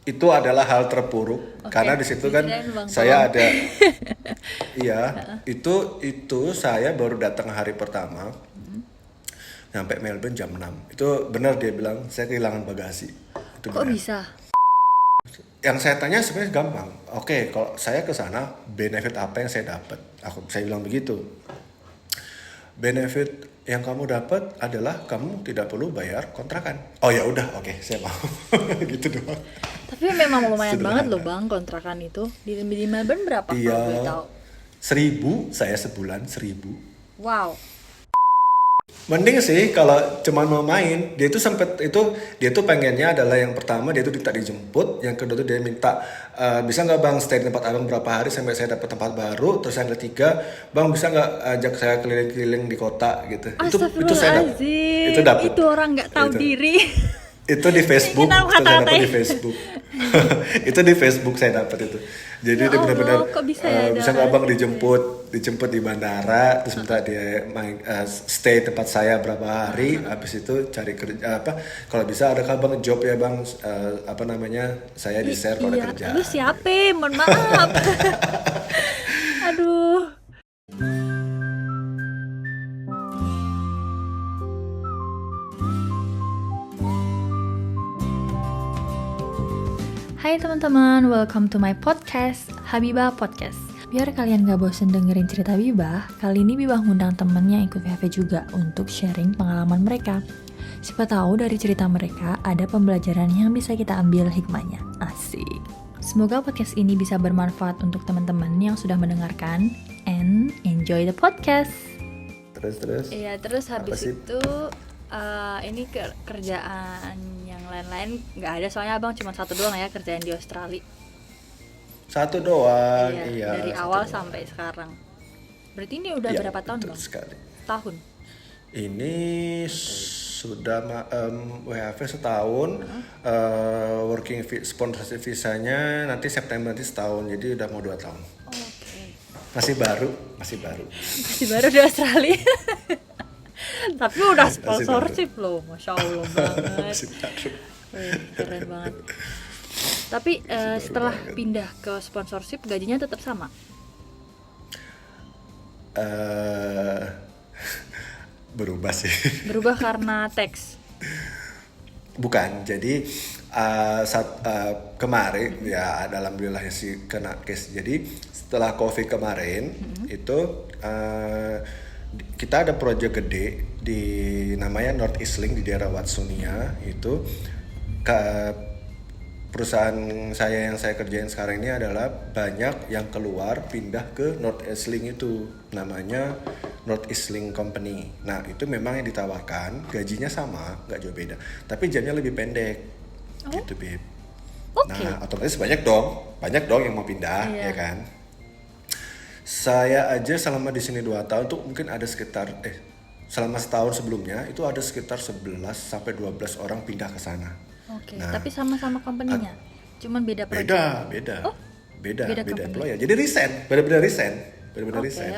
itu adalah hal terpuruk karena di situ kan dikirain Bang saya Tom. ada iya itu saya baru datang hari pertama sampai Melbourne jam 6. Itu benar dia bilang saya kehilangan bagasi. Itu Kok benar. bisa? Yang saya tanya sebenarnya gampang. Oke, kalau saya ke sana benefit apa yang saya dapat? Saya bilang begitu. Benefit yang kamu dapat adalah kamu tidak perlu bayar kontrakan. Oh ya udah, oke, saya mau. Gitu doang. Tapi memang lumayan banget Sederhana. loh Bang kontrakan itu. Di Melbourne berapa Iya, kalau boleh tahu? 1.000 saya sebulan 1.000. Wow. Mending sih kalau cuman mau main. Dia tuh pengennya adalah yang pertama dia tuh minta dijemput, yang kedua tuh dia minta bisa nggak bang stay di tempat abang berapa hari sampai saya dapat tempat baru. Terus yang ketiga, bang bisa nggak ajak saya keliling-keliling di kota gitu. Itu saya dapat. Itu Astagfirullahaladzim. dapat. Itu orang nggak tahu Itu. diri. Itu di Facebook, Kita itu saya dapat kata-katain. di Facebook. Itu di Facebook saya dapat itu. Jadi Ya dia benar-benar Allah, kok bisa ya ada bisa nggak bang rahasia? dijemput di bandara, terus minta dia stay tempat saya berapa hari, habis itu cari kerja apa? Kalau bisa ada bang job ya bang, apa namanya? Saya di share kalau ada Iya, kerja. lu siapa? Mohon maaf. Aduh. Hai teman-teman, welcome to my podcast, Habibah Podcast. Biar kalian gak bosen dengerin cerita Bibah, kali ini Bibah ngundang temen yang ikut VV juga untuk sharing pengalaman mereka. Siapa tahu dari cerita mereka ada pembelajaran yang bisa kita ambil hikmahnya. Asik. Semoga podcast ini bisa bermanfaat untuk teman-teman yang sudah mendengarkan and enjoy the podcast. Terus. Iya, terus habis Apa sih? itu ini kerjaan yang lain-lain nggak ada soalnya abang cuma satu doang ya kerjaan di Australia. Satu doang, Iya, iya. dari satu awal doang. sampai sekarang. Berarti ini udah Iya, berapa tahun betul bang? sekali. Tahun. Ini sudah WHV setahun, sponsorship visanya nanti September nanti setahun, jadi udah mau 2 tahun. Oke. Masih baru. Masih baru di Australia. Tapi udah Masih sponsorship loh, masya Allah banget. Masih baru. Keren banget. Tapi setelah pindah ke sponsorship gajinya tetap sama. Eh, berubah sih. Berubah karena tax. Bukan, jadi kemarin ya alhamdulillah sih kena case. Jadi setelah COVID kemarin itu kita ada proyek gede di namanya North East Link di daerah Watsonia itu perusahaan saya yang saya kerjain sekarang ini adalah banyak yang keluar pindah ke North East Link itu namanya North East Link Company. Nah itu memang yang ditawarkan gajinya sama nggak jauh beda tapi jamnya lebih pendek gitu Beb. Oke. Nah otomatis banyak dong yang mau pindah Iya. ya kan. Saya aja selama di sini 2 tahun tuh mungkin ada sekitar selama setahun sebelumnya itu ada sekitar 11 sampai 12 orang pindah ke sana. Oke, Nah, tapi sama-sama company-nya. Cuman beda project. beda. Oh, Beda company. employer. Jadi benar-benar resign.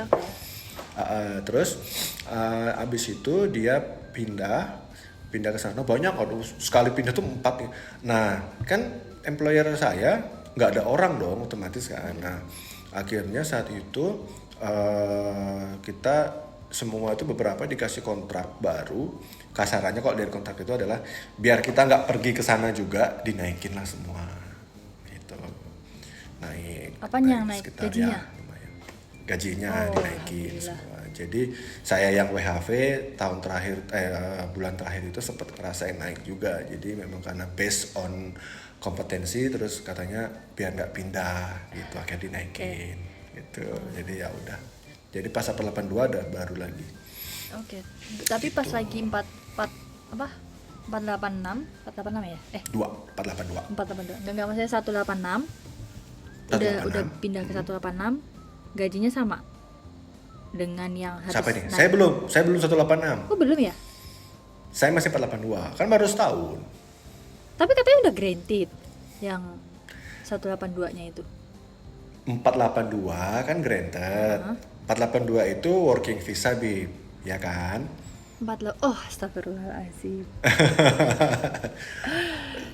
Oke. Terus abis itu dia pindah ke sana banyak, aduh sekali pindah tuh 4 nih. Nah, kan employer saya nggak ada orang dong otomatis kan. Nah, akhirnya saat itu kita semua itu beberapa dikasih kontrak baru. Kasarannya kalau dari kontrak itu adalah biar kita nggak pergi ke sana juga dinaikin lah semua gitu. Apanya yang naik? Sekitar Gajinya? ya lumayan. Gajinya Oh, dinaikin alhamdulillah. semua. Jadi saya yang WHV tahun terakhir bulan terakhir itu sempat ngerasain naik juga. Jadi memang karena based on kompetensi terus katanya biar nggak pindah gitu akhirnya dinaikin gitu. Jadi ya udah. Jadi pas 82 ada baru lagi. Oke. Tapi pas lagi 486 ya? 482. 482. Enggak maksudnya 186. 186. Udah pindah ke 186. Gajinya sama dengan yang harus Siapa nih? naik. Saya belum 186. Oh, belum ya? Saya masih 482. Kan baru setahun. Tapi katanya udah granted yang 182-nya itu. 482 kan granted. 482 itu working visa Bib, ya kan? Oh, astagfirullahaladzim.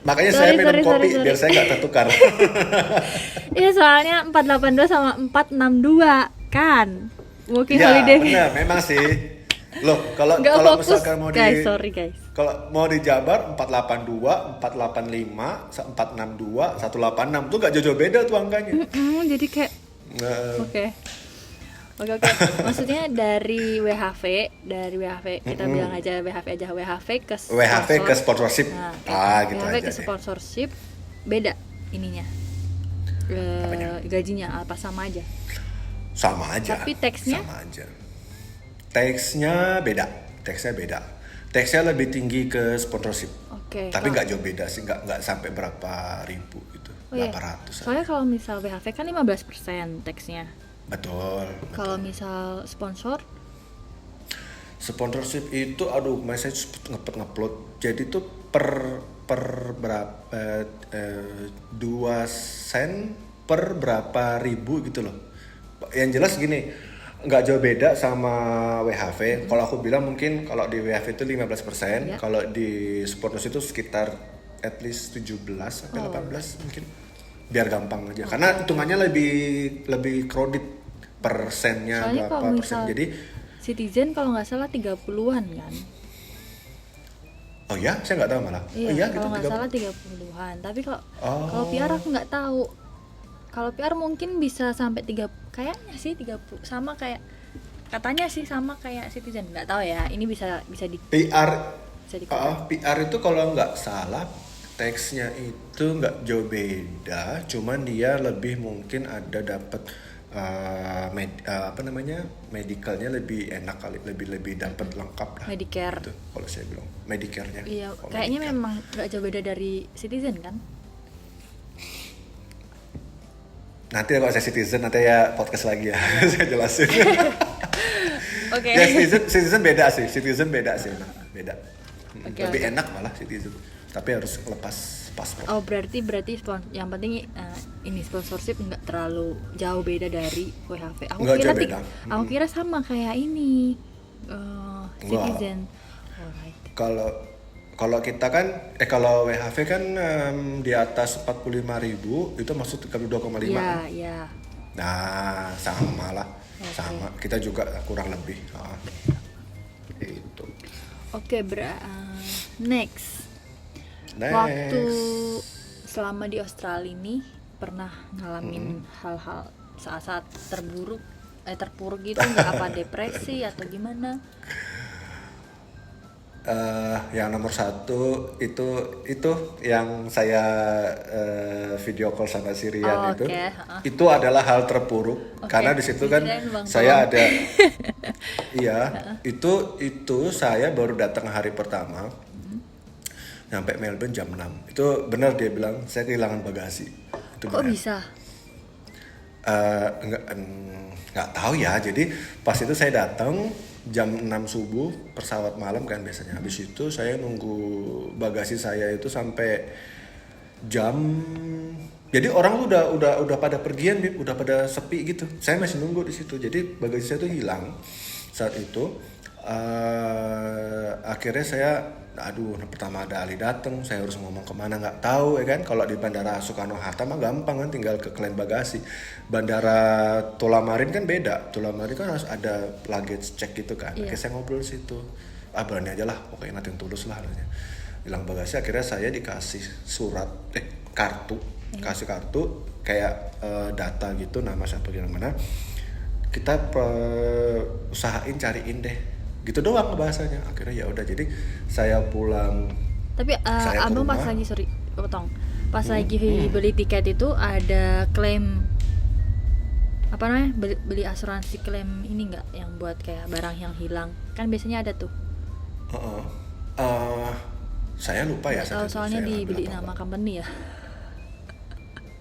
Makanya saya minum kopi biar saya nggak tertukar. Iya, soalnya 482 sama 462 kan. Working Ya, holiday. benar, memang sih. Loh, kalau Nggak kalau fokus, misalkan mau guys, sorry guys. kalau mau dijabar 482, 485, 462, 186 tuh nggak jauh-jauh beda tuh angkanya. Jadi kayak Nah, Oke. Maksudnya dari WHV kita bilang aja WHV ke WHV ke sponsorship. Gitu WHV aja ke deh. sponsorship beda ininya. Gajinya apa sama aja? Sama aja. Tapi teksnya? Sama aja. Teksnya beda. Teksnya lebih tinggi ke sponsorship. Oke. Tapi nggak jauh beda sih, nggak sampai berapa ribu gitu. Oh, iya. 800. Soalnya kalau misal WHV kan 15% teksnya. Betul. Kalau misal Sponsorship itu saya ngupload. Jadi tuh per berapa 2 sen per berapa ribu gitu loh. Yang jelas gini, nggak jauh beda sama WHV. Kalau aku bilang mungkin kalau di WHV itu 15%, kalau di sponsorship itu sekitar at least 17 sampai 18 mungkin. Biar gampang aja. Karena hitungannya lebih crowded persennya. Soalnya berapa kalau persen. misal Jadi Citizen kalau nggak salah 30-an kan. oh ya, saya nggak tahu malah. Iya, gitu kalau nggak 30. salah 30-an. Tapi kalau PR aku nggak tahu. Kalau PR mungkin bisa sampai 30, kayaknya sih 30 sama kayak katanya sih sama kayak Citizen. Nggak tahu ya. Ini bisa di PR bisa dikatakan. PR itu kalau nggak salah teksnya itu nggak jauh beda, cuman dia lebih mungkin ada dapat medicalnya lebih enak kali, lebih dapat lengkap lah. Medicare. Gitu, kalau saya bilang Medicare-nya. Iya, Oh, kayaknya Medicare. memang nggak jauh beda dari Citizen kan? Nanti kalau saya Citizen nanti ya podcast lagi ya saya jelasin. Oke. Ya Citizen beda sih, nah, beda. Oke, Lebih enak malah Citizen, tapi harus lepas paspor. Oh, berarti yang penting ini sponsorship nggak terlalu jauh beda dari WHV. Nggak jauh beda. Aku kira sama kayak ini Citizen. Alright. Kalau kita kan kalau WHV kan di atas 45.000 itu masuk ke 2,5. Iya. Nah, sama lah. Oke. Sama. Kita juga kurang lebih. Itu. Oke, next. Waktu selama di Australia ini pernah ngalamin hal-hal saat-saat terpuruk gitu nggak, apa depresi atau gimana? Yang nomor 1 itu yang saya video call sama si Rian itu. Oke. Itu adalah hal terpuruk. Oke. Karena di situ kan Kirain Bang saya Tolong. ada iya, itu saya baru datang hari pertama. Sampai Melbourne jam 6. Itu benar dia bilang saya kehilangan bagasi. Itu Kok benar. bisa? Nggak tahu ya. Jadi pas itu saya datang jam 6 subuh, pesawat malam kan biasanya. Habis itu saya nunggu bagasi saya itu sampai jadi orang tuh udah pada pergian, udah pada sepi gitu. Saya masih nunggu di situ. Jadi bagasi saya tuh hilang saat itu. Akhirnya saya pertama ada Ali datang, saya harus ngomong kemana nggak tahu ya kan. Kalau di Bandara Soekarno Hatta mah gampang kan, tinggal ke klaim bagasi. Bandara Tullamarin kan beda, Tullamarin kan harus ada luggage check gitu kan. Iya. Akhirnya saya ngobrol di situ, berani aja lah, pokoknya nothing tulus lah katanya. Hilang bagasi, akhirnya saya dikasih kartu, kasih kartu kayak data gitu, nama siapa di mana. Kita usahain cariin deh. Gitu doang bahasanya. Akhirnya ya udah, jadi saya pulang. Tapi Saya ke abang rumah. pas lagi lagi beli tiket itu ada klaim apa namanya, beli asuransi klaim ini nggak, yang buat kayak barang yang hilang kan biasanya ada tuh. Saya lupa ya. Nggak tahu, soalnya dibeli nama company ya.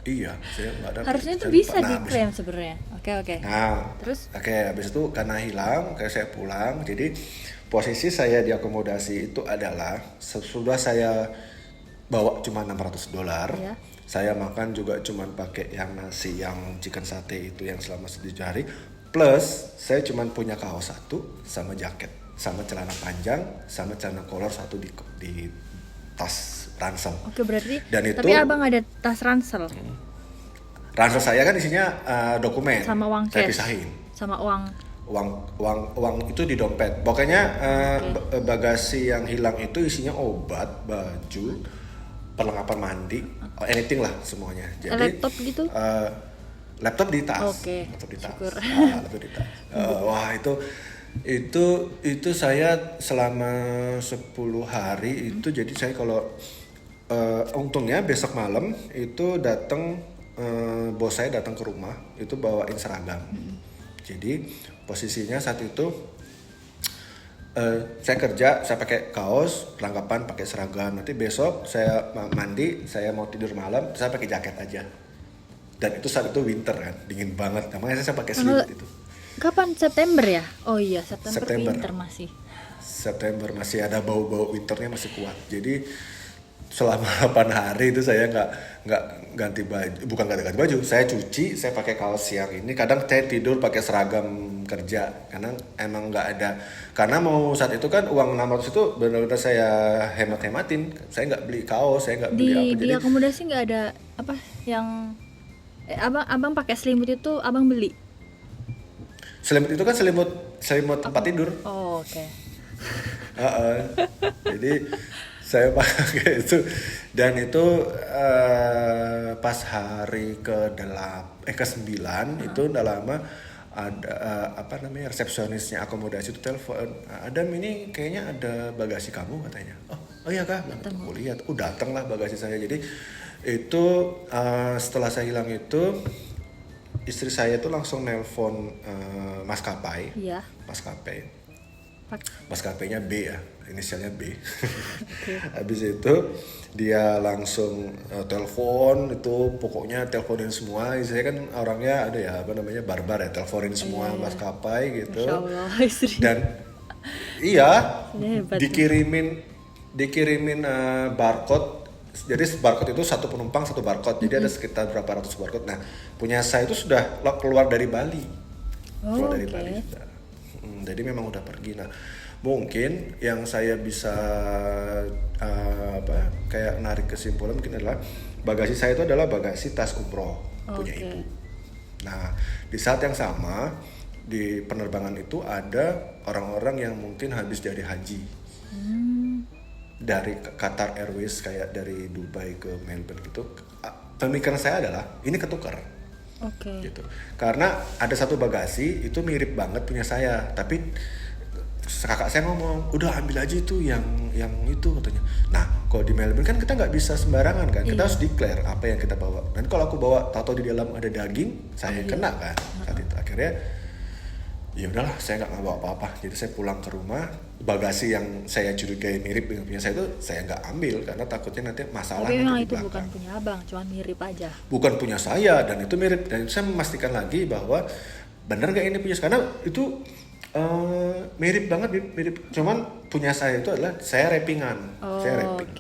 Iya, saya nggak ada. Harusnya itu saya bisa lupa. Nah, diklaim sebenarnya. Oke. Nah, Terus? Oke, habis itu karena hilang, kayak saya pulang. Jadi posisi saya di akomodasi itu adalah sesudah saya bawa cuma $600. Iya. Saya makan juga cuma pakai yang nasi yang chicken sate itu yang selama 7 hari. Plus saya cuma punya kaos 1 sama jaket, sama celana panjang, sama celana kolor 1 di tas ransel. Oke, berarti Dan itu tapi abang ada tas ransel ransel saya kan isinya dokumen, sama uang saya cash pisahin. sama uang. Uang itu di dompet. Pokoknya bagasi yang hilang itu isinya obat, baju, perlengkapan mandi, anything lah semuanya. Jadi Laptop gitu? Laptop di tas. Oke, Laptop di tas. syukur. Laptop di tas. Wah, itu saya selama 10 hari itu, jadi saya kalau untungnya besok malam itu datang bos saya datang ke rumah itu bawain seragam. Jadi posisinya saat itu saya kerja, saya pakai kaos, perlengkapan pakai seragam. Nanti besok saya mandi, saya mau tidur malam, saya pakai jaket aja. Dan itu saat itu winter kan, dingin banget. Makanya saya pakai selimut itu. Kapan? September ya? Oh iya, September. September. Winter masih ada bau-bau winternya masih kuat. Jadi selama 8 hari itu saya nggak ganti baju, bukan ganti baju, saya cuci, saya pakai kaos yang ini. Kadang saya tidur pakai seragam kerja karena emang nggak ada, karena mau saat itu kan uang 600 itu benar-benar saya hemat-hematin. Saya nggak beli kaos, saya nggak beli apa. Di akomodasi nggak ada apa yang abang pakai selimut itu abang beli? Selimut itu kan selimut tempat tidur. Oh, oke. Jadi saya pakai itu, dan itu pas hari ke-9 itu udah lama ada resepsionisnya akomodasi itu telepon, Adam ini kayaknya ada bagasi kamu katanya. Oh iya kah? Aku lihat, datang lah bagasi saya. Jadi itu setelah saya hilang itu istri saya itu langsung nelpon maskapai. Iya. Maskapainya B ya, inisialnya B. Habis itu dia langsung telepon, itu pokoknya teleponin semua. Saya kan orangnya ada ya barbar ya, teleponin semua maskapai gitu. Masya Allah, istri. Dan iya, Hebat. dikirimin barcode. Jadi barcode itu satu penumpang satu barcode. Jadi ada sekitar berapa ratus barcode. Nah, punya saya itu sudah keluar dari Bali. Bali sudah. Jadi memang udah pergi. Nah, mungkin yang saya bisa kayak narik kesimpulan mungkin adalah bagasi saya itu adalah bagasi tas umroh punya ibu. Nah, di saat yang sama di penerbangan itu ada orang-orang yang mungkin habis dari haji. Dari Qatar Airways, kayak dari Dubai ke Melbourne gitu. Pemikiran saya adalah ini ketukar. Gitu. Karena ada satu bagasi itu mirip banget punya saya, tapi kakak saya ngomong, udah ambil aja itu yang itu katanya. Nah, kalau di Melbourne kan kita nggak bisa sembarangan kan, kita harus declare apa yang kita bawa. Dan kalau aku bawa tato di dalam ada daging, saya kena kan. Saat itu akhirnya ya udahlah, saya nggak bawa apa-apa. Jadi saya pulang ke rumah, bagasi yang saya curigai mirip dengan punya saya itu saya nggak ambil karena takutnya nanti masalah. Tapi memang itu bukan punya abang, cuma mirip aja. Bukan punya saya, dan itu mirip. Dan saya memastikan lagi bahwa benar nggak ini punya saya, karena itu mirip banget, mirip. Cuman punya saya itu adalah saya wrappingan, saya wrapping.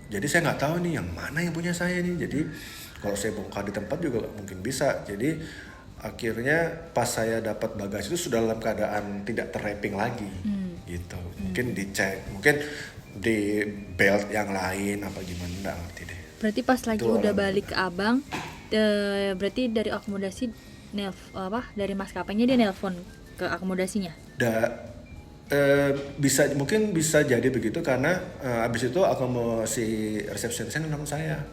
Jadi saya nggak tahu nih yang mana yang punya saya nih. Jadi kalau saya bongkar di tempat juga mungkin bisa. Jadi akhirnya pas saya dapat bagasi itu sudah dalam keadaan tidak terwrapping lagi, gitu. Mungkin dicek, mungkin di belt yang lain apa gimana, nggak ngerti deh. Berarti pas lagi udah balik ke abang, berarti dari akomodasi dari maskapainya dia nelpon ke akomodasinya? Mungkin bisa jadi begitu karena abis itu akomodasi resepsionisnya nelfon saya,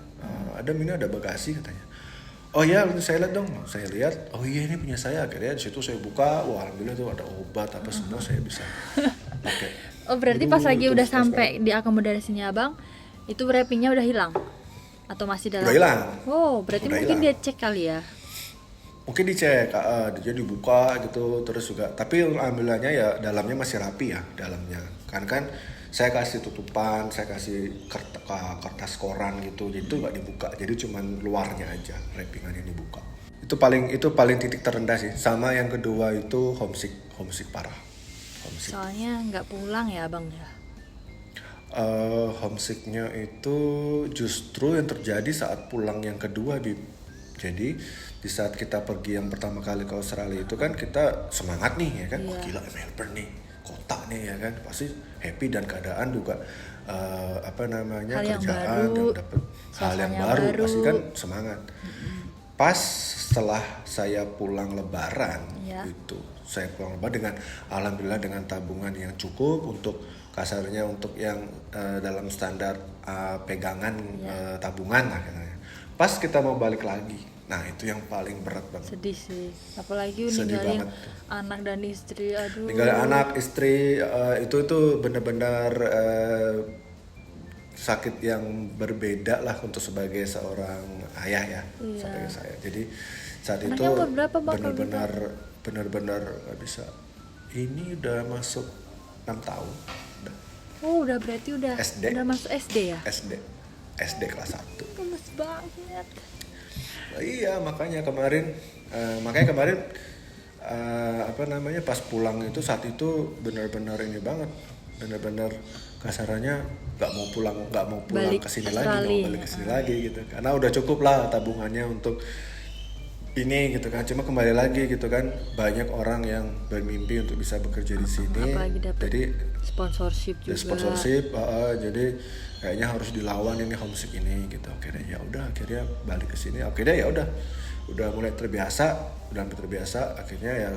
ini ada bagasi katanya. Oh iya, saya lihat dong. Saya lihat, oh iya ini punya saya. Akhirnya di situ saya buka, wah alhamdulillah tuh ada obat apa semua saya bisa pakai. Oh berarti pas lagi udah sampai di akomodasinya abang, itu wrappingnya udah hilang? Atau masih dalam? Udah hilang. Oh berarti Udah mungkin hilang. dia cek kali ya? Mungkin dicek, dia dibuka gitu, terus juga. Tapi alhamdulillahnya ya dalamnya masih rapi ya dalamnya. Kan saya kasih tutupan, saya kasih kertas koran gitu, jadi itu nggak dibuka, jadi cuman luarnya aja wrappingannya dibuka. Itu paling titik terendah sih. Sama yang kedua itu homesick parah. Soalnya nggak pulang ya abang ya? Homesicknya itu justru yang terjadi saat pulang yang kedua, Bib. Jadi di saat kita pergi yang pertama kali ke Australia itu kan kita semangat nih ya kan, gila Melbourne nih, kota nih ya kan, pasti happy dan keadaan juga Hal yang kerjaan baru, dan dapat hal yang suasana baru, baru. pasti kan semangat. Pas setelah saya pulang lebaran Iya. itu saya pulang lebaran dengan alhamdulillah dengan tabungan yang cukup untuk kasarnya untuk yang dalam standar pegangan tabungan lah katanya. Pas kita mau balik lagi, nah itu yang paling berat banget. Sedih sih, apalagi Sedih ninggalin banget. anak dan istri. Aduh. Ninggalin anak, istri, itu benar-benar sakit yang berbeda lah untuk sebagai seorang ayah ya, Iya. sebagai saya. Jadi saat Anaknya itu umur berapa, Bang, kalau benar-benar nggak bisa. Ini udah masuk 6 tahun, udah Oh, udah berarti udah SD. udah masuk SD ya? SD kelas 1. Gemes banget. Nah, iya makanya kemarin pas pulang itu saat itu benar-benar ini banget, benar-benar kasarannya nggak mau pulang Balik ke sini Australia. lagi, mau balik ke sini lagi gitu, karena udah cukup lah tabungannya untuk ini gitu kan. Cuma kembali lagi gitu kan, banyak orang yang bermimpi untuk bisa bekerja di sini, Apalagi dapat jadi sponsorship ya juga. sponsorship, jadi kayaknya harus dilawan ini homesick ini gitu. Akhirnya ya udah, akhirnya balik ke sini. Akhirnya ya udah mulai terbiasa, akhirnya ya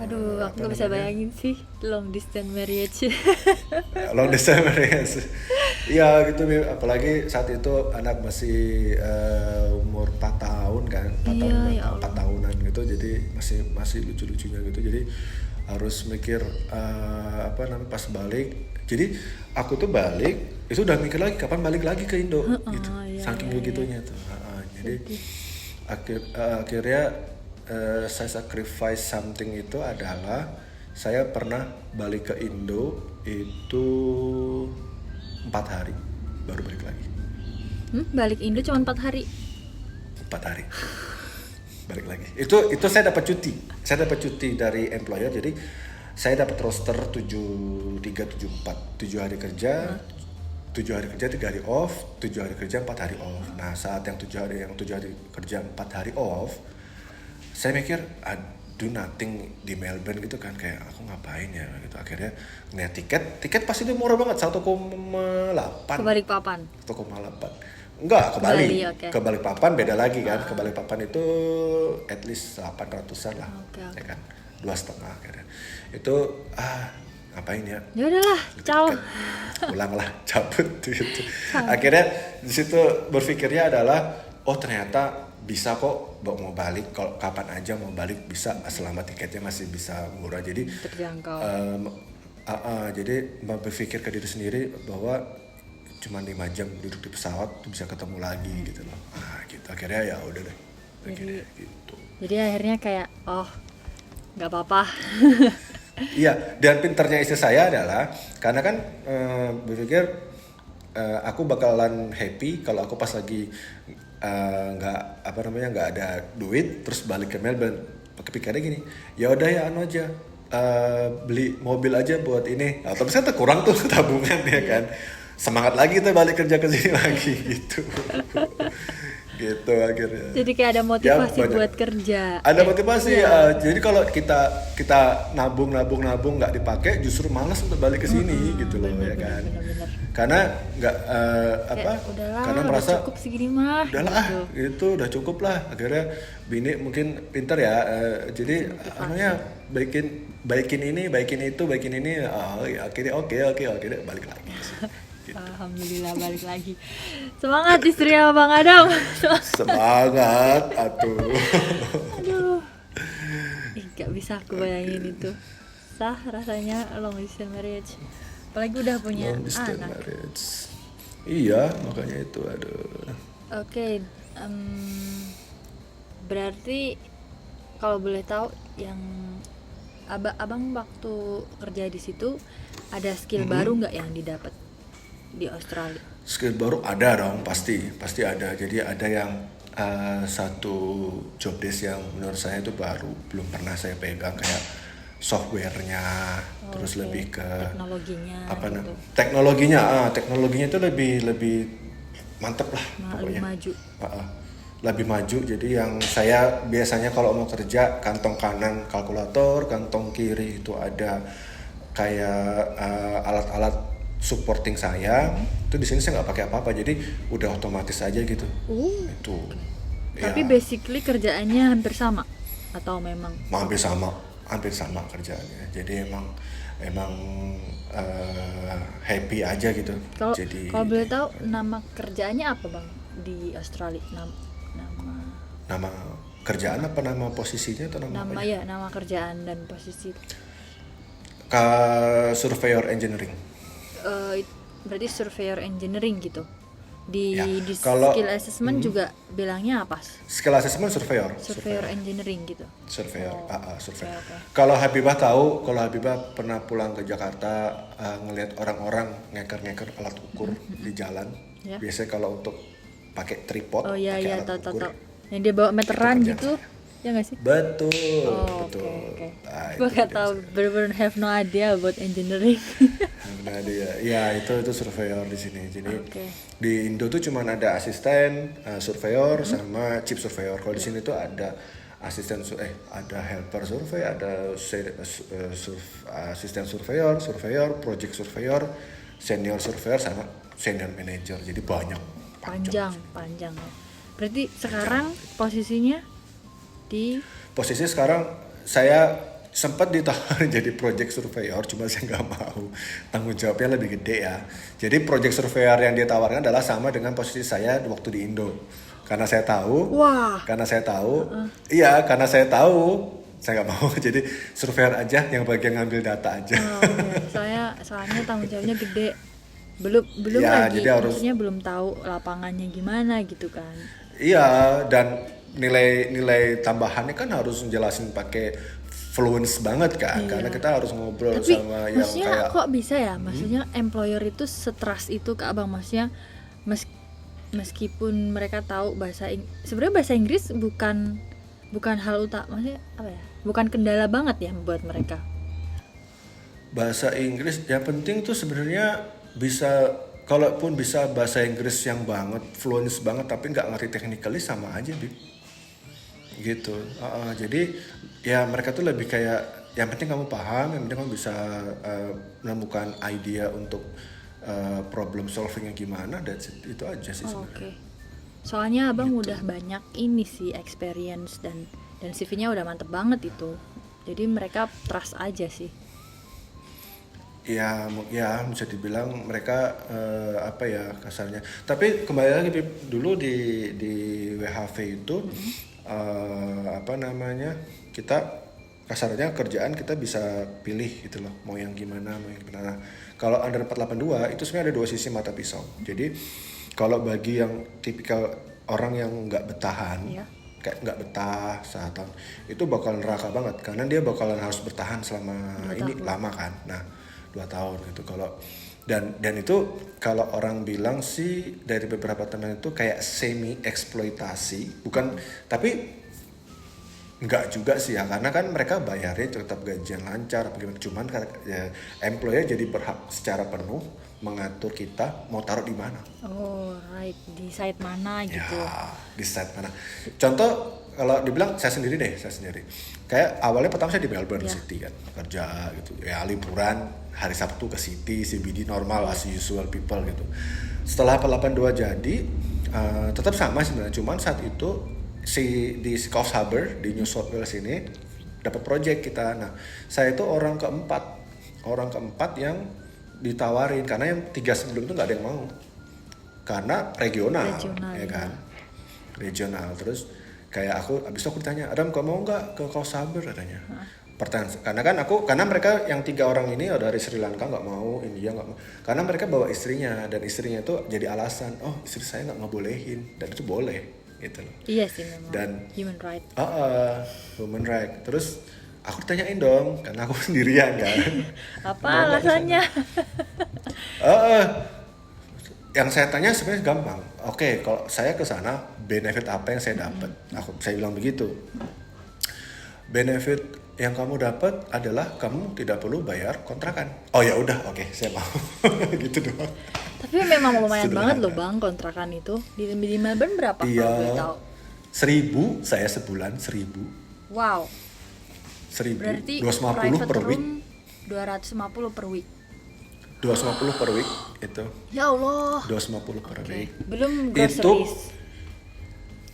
Aduh, aku nggak bisa bayangin sih long distance marriage. long distance marriage. Iya gitu, apalagi saat itu anak masih umur 4 tahun kan, 4 tahun, Iya, ya 4 tahunan gitu, jadi masih lucu-lucunya gitu. Jadi harus mikir pas balik. Jadi aku tuh balik itu udah mikir lagi kapan balik lagi ke Indo gitu. iya, Saking begitunya tuh. Jadi akhirnya saya sacrifice something itu adalah saya pernah balik ke Indo itu 4 hari baru balik lagi. Balik Indo cuma 4 hari. 4 hari balik lagi. Itu saya dapat cuti dari employer. Jadi saya dapat roster 7-3-7-4, 7 hari kerja, 7 hari kerja 3 hari off, 7 hari kerja 4 hari off. Nah saat yang 7 hari kerja 4 hari off, saya mikir do nothing di Melbourne gitu kan, kayak aku ngapain ya gitu. Akhirnya ngeliat tiket pasti itu murah banget, 1,8. Ke Balikpapan. 1,8. Enggak, ke Bali. Okay. Ke Balikpapan beda lagi kan. Ke Balikpapan itu at least 800-an lah. Okay. Ya kan? 2,5 akhirnya. Itu ngapain ya? Ya udahlah, ciao. Pulanglah, cabut gitu. Akhirnya di situ berpikirnya adalah ternyata bisa kok mau balik, kalau kapan aja mau balik bisa selama tiketnya masih bisa murah. Jadi Terjangkau. Jadi berpikir ke diri sendiri bahwa cuma 5 jam duduk di pesawat tuh bisa ketemu lagi gitu loh. Gitu. Akhirnya ya udah deh. Gitu. Jadi akhirnya kayak nggak apa-apa. Iya, dan pinternya istri saya adalah karena kan berpikir aku bakalan happy kalau aku pas lagi nggak ada duit terus balik ke Melbourne. Kepikirannya gini, ya udah ya aja beli mobil aja buat ini. Tapi saya kurang tuh tabungan ya kan. Semangat lagi kita balik kerja ke sini lagi gitu. Gitu akhirnya. Jadi kayak ada motivasi buat kerja. Ada motivasi. Jadi kalau kita nabung nggak dipakai, justru malas untuk balik ke sini gitu loh, ya kan. Bener. Karena nggak udahlah, karena merasa udah cukup segini mah. Udahlah, itu udah cukup lah. Akhirnya bini mungkin pinter ya. Jadi baikin ini, baikin itu, baikin ini. Ya, akhirnya oke, balik lagi. Gitu. Alhamdulillah balik lagi. Semangat istri Abang Adam. Semangat atuh. Aduh. Gak bisa aku bayangin itu. Sah rasanya long distance marriage. Apalagi udah punya Long distance anak. marriage. Iya, makanya itu Oke, berarti kalau boleh tahu yang abang waktu kerja di situ ada skill baru nggak yang didapat di Australia? Skill baru ada dong, pasti ada. Jadi ada yang satu job desk yang menurut saya itu baru, belum pernah saya pegang, kayak softwarenya, terus lebih ke teknologinya. Teknologinya itu lebih mantep lah pokoknya. Lebih maju. Lebih maju. Jadi yang saya biasanya kalau mau kerja, kantong kanan kalkulator, kantong kiri itu ada kayak alat-alat supporting saya. Itu di sini saya nggak pakai apa-apa, jadi udah otomatis aja gitu. Itu. Tapi Ya, basically kerjaannya hampir sama atau memang hampir sama kerjaannya. Jadi emang happy aja gitu. kalau Jadi kalau boleh tahu nama kerjaannya apa bang di Australia? Nama nama kerjaan apa nama posisinya atau nama nama apa? ya nama kerjaan dan posisi. Surveyor engineering. Berarti surveyor engineering gitu. Di Ya, di kalau- skill assessment juga bilangnya apa? Skill assessment surveyor. Surveyor engineering gitu. Surveyor. Oh, Surveyor. oke. Kalau Habibah tahu, kalau Habibah pernah pulang ke Jakarta ngelihat orang-orang ngeker alat ukur di jalan. Ya. Biasanya kalau untuk pakai tripod, Oh iya pakai iya alat tahu. ukur. Yang dia bawa meteran kerjaan gitu. Ya nggak sih? Betul, Oh, betul. oke. Nah, Gue itu gak dia. tahu, bener-bener have no idea about engineering. Nah, dia, ya itu surveyor di sini. Jadi Oke. di Indo tuh cuma ada asisten surveyor sama chief surveyor. Kalau di sini tuh ada ada helper survey, ada asisten surveyor, project surveyor, senior surveyor sama senior manager. Jadi banyak. Panjang. Berarti sekarang posisinya di Posisi sekarang saya sempat ditawarin jadi project surveyor, cuma saya nggak mau, tanggung jawabnya lebih gede ya. Jadi project surveyor yang dia tawarkan adalah sama dengan posisi saya waktu di Indo. Karena saya tahu, Wah. iya karena saya tahu, saya nggak mau jadi surveyor aja yang bagian ngambil data aja. Soalnya tanggung jawabnya gede. Belum Ya, lagi, jadi harus- maksudnya belum tahu lapangannya gimana gitu kan. Iya, dan nilai tambahannya kan harus menjelasin pakai fluence banget kan, Iya. karena kita harus ngobrol Tapi sama yang maksudnya kayak kok bisa ya? Maksudnya employer itu seteras itu ke abang, maksudnya meskipun mereka tahu sebenarnya bahasa Inggris bukan hal utama, maksudnya apa ya? Bukan kendala banget ya buat mereka. bahasa Inggris. Yang penting tuh sebenarnya bisa, kalaupun bisa bahasa Inggris yang banget, fluent banget, tapi nggak ngerti technically sama aja, Bib. Gitu. Jadi ya mereka tuh lebih kayak yang penting kamu paham, yang penting kamu bisa menemukan ide untuk problem solvingnya gimana, itu aja sih Oh, sebenarnya. oke. Soalnya abang udah banyak ini sih experience dan CV-nya udah mantep banget itu. Jadi mereka trust aja sih. Ya bisa dibilang mereka apa ya kasarnya. Tapi kembali lagi Pip, dulu di WHV itu apa namanya, kita kasarnya kerjaan kita bisa pilih gitu loh, mau yang gimana. Nah, kalau under 482 itu sebenarnya ada dua sisi mata pisau. Jadi kalau bagi yang tipikal orang yang nggak betahan, Iya. kayak nggak betah saat tahun, itu bakal neraka banget karena dia bakalan harus bertahan selama 2 ini tahun. lama kan. Nah, 2 tahun gitu. Kalau dan itu kalau orang bilang sih dari beberapa teman itu kayak semi eksploitasi, bukan, tapi enggak juga sih ya, karena kan mereka bayarnya tetap gajian lancar apa gimana, cuman ya, employer jadi berhak secara penuh mengatur kita mau taruh di mana. Oh, right. Di site mana gitu. Ya, di site mana. Contoh kalau dibilang saya sendiri. Kayak awalnya pertama saya di Melbourne Ya. City kan, kerja gitu. Ya liburan hari Sabtu ke City, CBD normal as usual people gitu. Setelah 882 jadi tetap sama sebenarnya, cuman saat itu di Coffs Harbour di New South Wales ini dapat project kita. Nah, saya itu orang keempat yang ditawarin, karena yang 3 sebelum itu nggak ada yang mau. Karena regional ya kan, regional. Terus kayak abis itu aku ditanya, Adam kamu mau nggak ke Coffs Harbour katanya. Pertanyaan, karena mereka yang 3 orang ini dari Sri Lanka nggak mau, India nggak mau, karena mereka bawa istrinya, dan istrinya itu jadi alasan, oh istri saya nggak ngebolehin, dan itu boleh gitu loh. Iya sih memang. Dan human right. Human right. Terus aku tanyain dong, karena aku sendirian kan. Apa alasannya? Yang saya tanya sebenarnya gampang. Oke, kalau saya ke sana benefit apa yang saya dapat? Saya bilang begitu. Benefit yang kamu dapat adalah kamu tidak perlu bayar kontrakan. Oh ya udah, oke, saya mau. Gitu doang. Tapi memang lumayan Sederhana. banget loh bang kontrakan itu. Di Melbourne berapa kalau boleh Iya. tahu? 1.000 saya sebulan 1.000. Wow. 1.000. Berarti 250 private per week. room 250 per week. 250 per week itu. Ya Allah. 250 per week. Belum Itu groceries.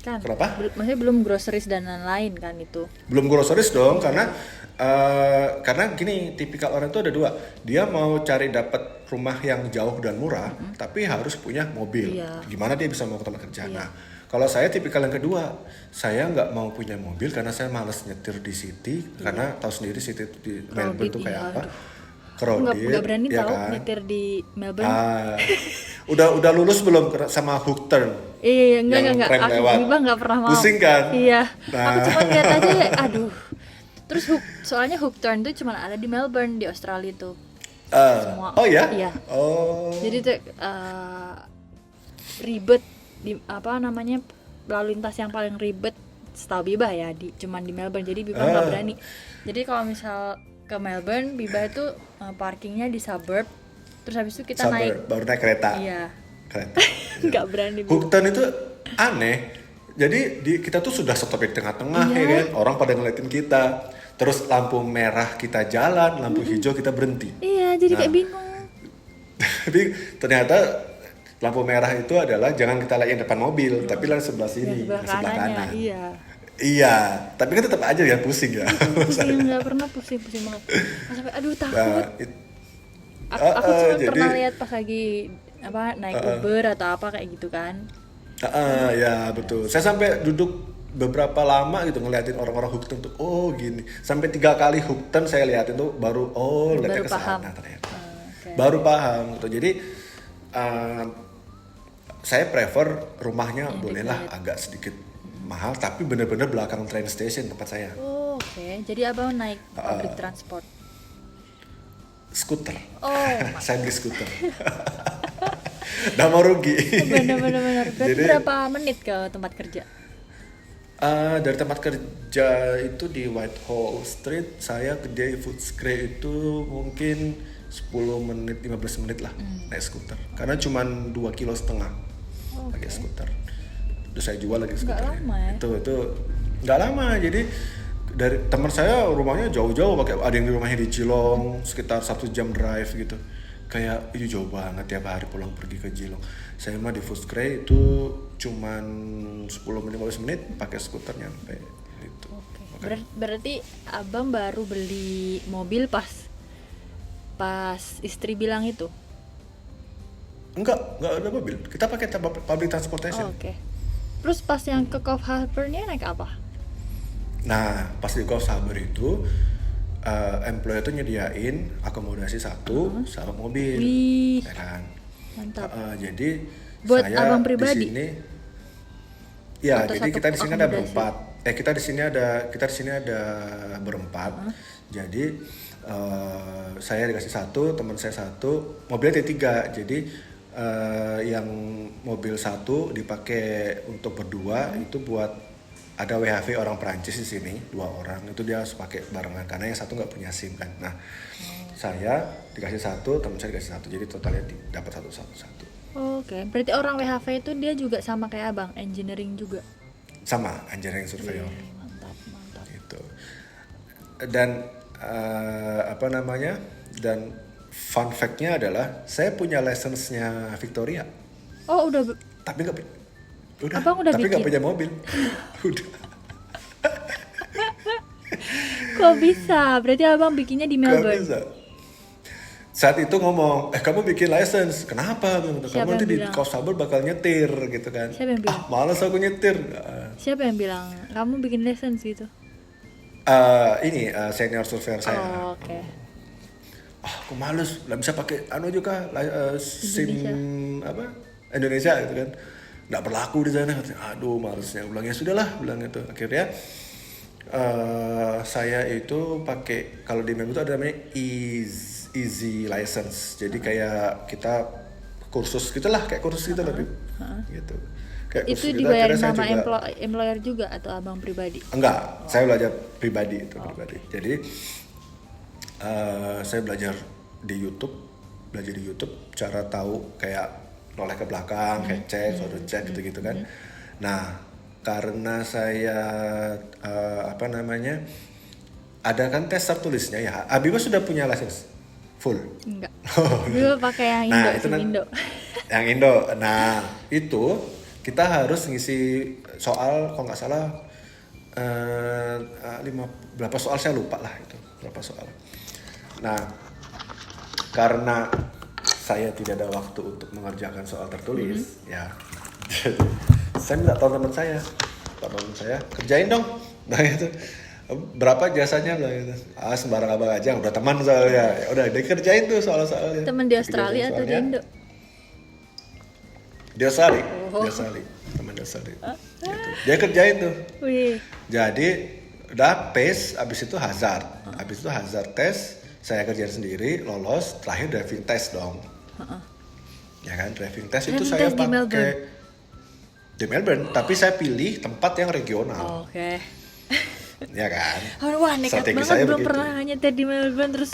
Kan? kenapa? Maksudnya belum groceries dan lain-lain kan itu. Belum groceries dong, karena gini, tipikal orang itu ada dua. Dia mau cari dapat rumah yang jauh dan murah, tapi harus punya mobil. Iya. Gimana dia bisa mau ke tempat kerja? Nah, kalau saya tipikal yang kedua, saya nggak mau punya mobil karena saya malas nyetir di city, karena tahu sendiri city di Melbourne tuh kayak iya, apa? Nggak Crowded, berani ya tahu kan? nyetir di Melbourne. Udah lulus belum sama hook turn? Iya, yang enggak. tram Aku lewat. Biba nggak pernah mau. Pusing kan? Iya. Nah. Aku cuma lihat aja ya, aduh. Terus soalnya hook turn tuh cuma ada di Melbourne di Australia tuh. Semua. Oh ya? Iya. Oh. Jadi tuh ribet di apa namanya lalu lintas yang paling ribet setahu Biba ya cuman di Melbourne. Jadi Biba nggak berani. Jadi kalau misal ke Melbourne, Biba itu parkingnya di suburb. Terus habis itu kita naik. Baru naik kereta. Iya. Kereta. Nggak berani. Hook turn itu aneh. Jadi kita tuh sudah stop di tengah-tengah ya kan. Orang pada ngeliatin kita. Terus lampu merah kita jalan, lampu hijau kita berhenti. Iya, jadi kayak bingung. Tapi ternyata lampu merah itu adalah jangan kita lihat yang depan mobil, tapi lah sebelah sini, Sebelah sebelah kanannya, kanan. iya. Iya, tapi kan tetap aja ya pusing ya. Pusing, nggak pernah pusing banget. Sampai aduh takut. Nah, Aku cuma jadi- pernah lihat pas lagi naik Uber atau apa kayak gitu kan. Ya betul. Saya sampai duduk beberapa lama gitu ngeliatin orang-orang hook turn tuh, oh gini. Sampai 3 kali hook turn saya liatin tuh baru lihatnya ke paham. sana ternyata. Okay. Baru paham gitu. Jadi saya prefer rumahnya bolehlah agak sedikit mahal, tapi bener-bener belakang train station tempat saya. Oh, oke. Jadi abang naik public transport. Skuter. Oh, Saya beli skuter. Udah mau rugi. benar-benar. Berarti Jadi- berapa menit ke tempat kerja? Dari tempat kerja itu di Whitehall Street, saya ke Footscray itu mungkin 10 menit, 15 menit lah naik skuter. Karena cuma 2,5 kilo pakai skuter. Terus saya jual lagi skuternya. lama ya? Itu nggak lama. Jadi dari teman saya rumahnya jauh-jauh, ada yang di rumahnya di Geelong sekitar 1 jam drive gitu. Kayak jauh banget tiap hari pulang pergi ke Geelong. Saya mah di Footscray itu cuman 10 menit 15 menit pakai skuter nyampe gitu. Oke. Berarti abang baru beli mobil pas istri bilang itu. Enggak ada mobil. Kita pakai public transportation. Oh, oke. Terus pas yang ke Cove Harbour-nya naik apa? Nah, pas di Coffs Harbour itu employer tuh nyediain akomodasi satu sama mobil. Wih, Ya kan? mantap. Jadi Buat saya abang di pribadi? sini, ya Atau jadi satu kita di sini ada akomodasi? berempat. Kita di sini ada berempat. Jadi saya dikasih satu, teman saya satu, mobilnya ada 3. Jadi yang mobil satu dipakai untuk berdua itu buat ada WHV orang Perancis di sini 2 orang itu dia harus pakai barengan karena yang satu nggak punya SIM kan. Nah saya dikasih satu, teman saya dikasih satu, jadi totalnya dapat satu. Oke, berarti orang WHV itu dia juga sama kayak abang, engineering juga. Sama engineering surveyor Mantap. gitu. Dan dan fun fact-nya adalah saya punya license-nya Victoria, Oh, tapi nggak Abang udah tapi nggak bikin? punya mobil. Udah. kok bisa? Berarti abang bikinnya di Nggak Melbourne. bisa. Saat itu ngomong, kamu bikin license, kenapa? Siapa Kamu nanti yang di bilang? Coffs Harbour bakal nyetir gitu kan. Siapa yang bilang? Malas aku nyetir. Siapa yang bilang kamu bikin license gitu? Ini senior surveyor saya. Oh, oke. Aku males, nggak bisa pakai juga SIM Indonesia gitu kan, nggak berlaku di sana. Aduh malesnya, bilangnya sudahlah, bilang itu. Akhirnya saya itu pakai, kalau di Melbourne itu ada namanya easy license, jadi kayak kita kursus gitulah, kayak kursus gitu lebih gitu. Kayak Itu kursus gitu. dibayarin Akhirnya saya sama juga- employer juga atau abang pribadi? Enggak, saya belajar pribadi itu pribadi. Jadi saya belajar di YouTube cara tahu kayak noleh ke belakang, kayak cek, auto cek gitu-gitu kan. Nah, karena saya ada kan tes tertulisnya ya. Abiba sudah punya license full. Enggak. Dulu pakai yang Indo, Nah, itu SIM Indo. yang Indo. Nah, itu kita harus ngisi soal kalau nggak salah berapa soal saya lupa lah itu berapa soal. Nah, karena saya tidak ada waktu untuk mengerjakan soal tertulis, ya. Jadi, saya minta tolong teman saya, kerjain dong. Nah itu berapa jasanya lah gitu. Sembarang abang aja, udah teman soalnya. Ya udah dikerjain tuh soal-soalnya. Teman di Australia atau di Indo? Di Australia, di Australia, teman di Australia. Gitu. Dia kerjain tuh. Wih. Jadi udah pace, abis itu hazard, test, saya kerjain sendiri, lolos, terakhir driving test dong. Ya kan, driving test itu Driving saya test di pakai di Melbourne, tapi saya pilih tempat yang regional. Oke. Ya kan. Wah, nekat Strategi banget, saya belum begitu. pernah nyetir di Melbourne terus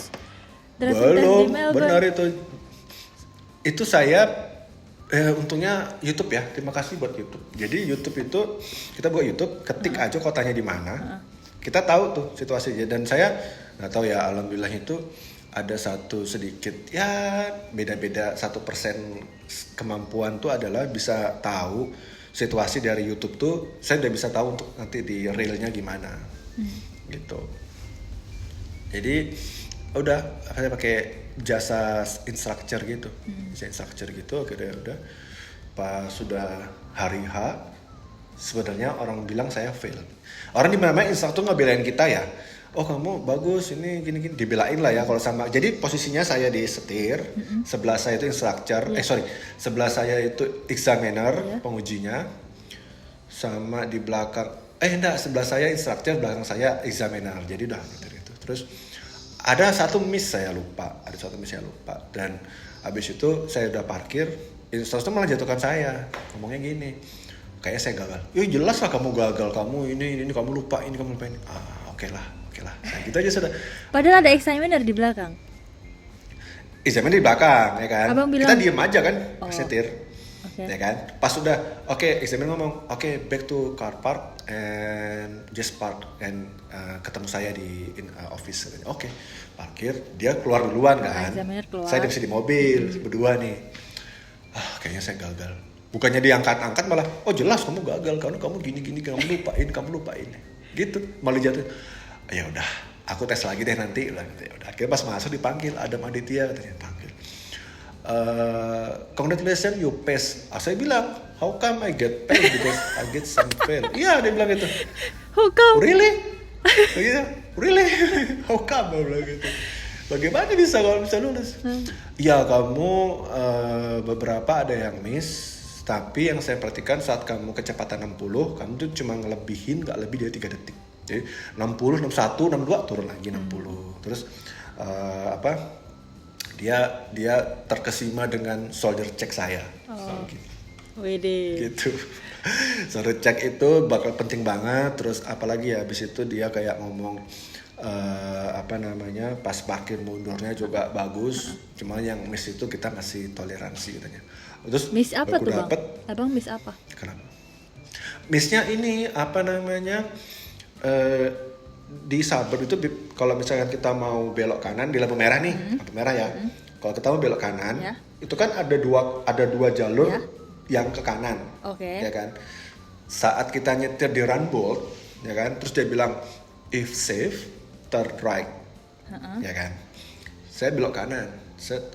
driving test di Belum, Melbourne. benar itu. Itu saya untungnya YouTube ya. Terima kasih buat YouTube. Jadi YouTube itu kita buat YouTube, ketik aja kotanya di mana. Kita tahu tuh situasinya dan saya nggak tahu ya, alhamdulillah itu ada satu sedikit ya beda-beda 1% kemampuan tuh adalah bisa tahu situasi dari YouTube tuh saya udah bisa tahu untuk nanti di realnya gimana gitu. Jadi udah saya pakai jasa instructor gitu, akhirnya udah pas sudah hari H sebenarnya orang bilang saya fail. Orang di mana-mana instruktur ngebelain kita ya. Oh kamu bagus ini gini dibelain lah ya kalau sama. Jadi posisinya saya di setir, sebelah saya itu instructor, sebelah saya itu examiner, pengujinya, sama di belakang, sebelah saya instructor, belakang saya examiner. Jadi udah gitu. Terus ada satu miss saya lupa, dan habis itu saya udah parkir, instruktur malah jatuhkan saya, ngomongnya gini, kayaknya saya gagal. Ya jelas lah kamu gagal, kamu ini kamu lupa ini. Oke lah. Nah, gitu aja sudah. Padahal ada examiner di belakang. Examiner di belakang, ya kan. Abang bilang, kita diem aja kan, setir, ya kan. Pas sudah, examiner ngomong, back to car park and just park and ketemu saya di office. Parkir, dia keluar duluan kan. Examiner keluar. Saya masih di mobil berdua nih. Kayaknya saya gagal. Bukannya diangkat-angkat malah, jelas kamu gagal karena kamu gini kamu lupain. Gitu, malah jatuh. Ya udah, aku tes lagi deh nanti. Ya udah, akhirnya pas masuk dipanggil Adam Aditya, katanya panggil. Congratulations you pass. Saya bilang, how come I get paid because I get some fail. Iya, dia bilang gitu. How come? Really? Gitu. Really? How come? Dia bilang gitu. Bagaimana bisa kalau bisa lulus? Ya kamu beberapa ada yang miss. Tapi yang saya perhatikan saat kamu kecepatan 60, kamu tuh cuma ngelebihin gak lebih dari 3 detik. Jadi 60, 61, 62 turun lagi 60. Terus dia terkesima dengan shoulder check saya. Gitu. Shoulder check itu bakal penting banget. Terus apalagi ya habis itu dia kayak ngomong pas parkir mundurnya juga bagus. Cuma yang miss itu kita ngasih toleransi katanya. Terus miss apa tuh dapet, bang? Abang miss apa? Kenapa? Missnya ini di suburb itu kalau misalkan kita mau belok kanan di lampu merah nih, lampu merah ya. Kalau kita mau belok kanan, itu kan ada dua jalur yang ke kanan, ya kan. Saat kita nyetir di run board, ya kan, terus dia bilang if safe turn right, ya kan. Saya belok kanan.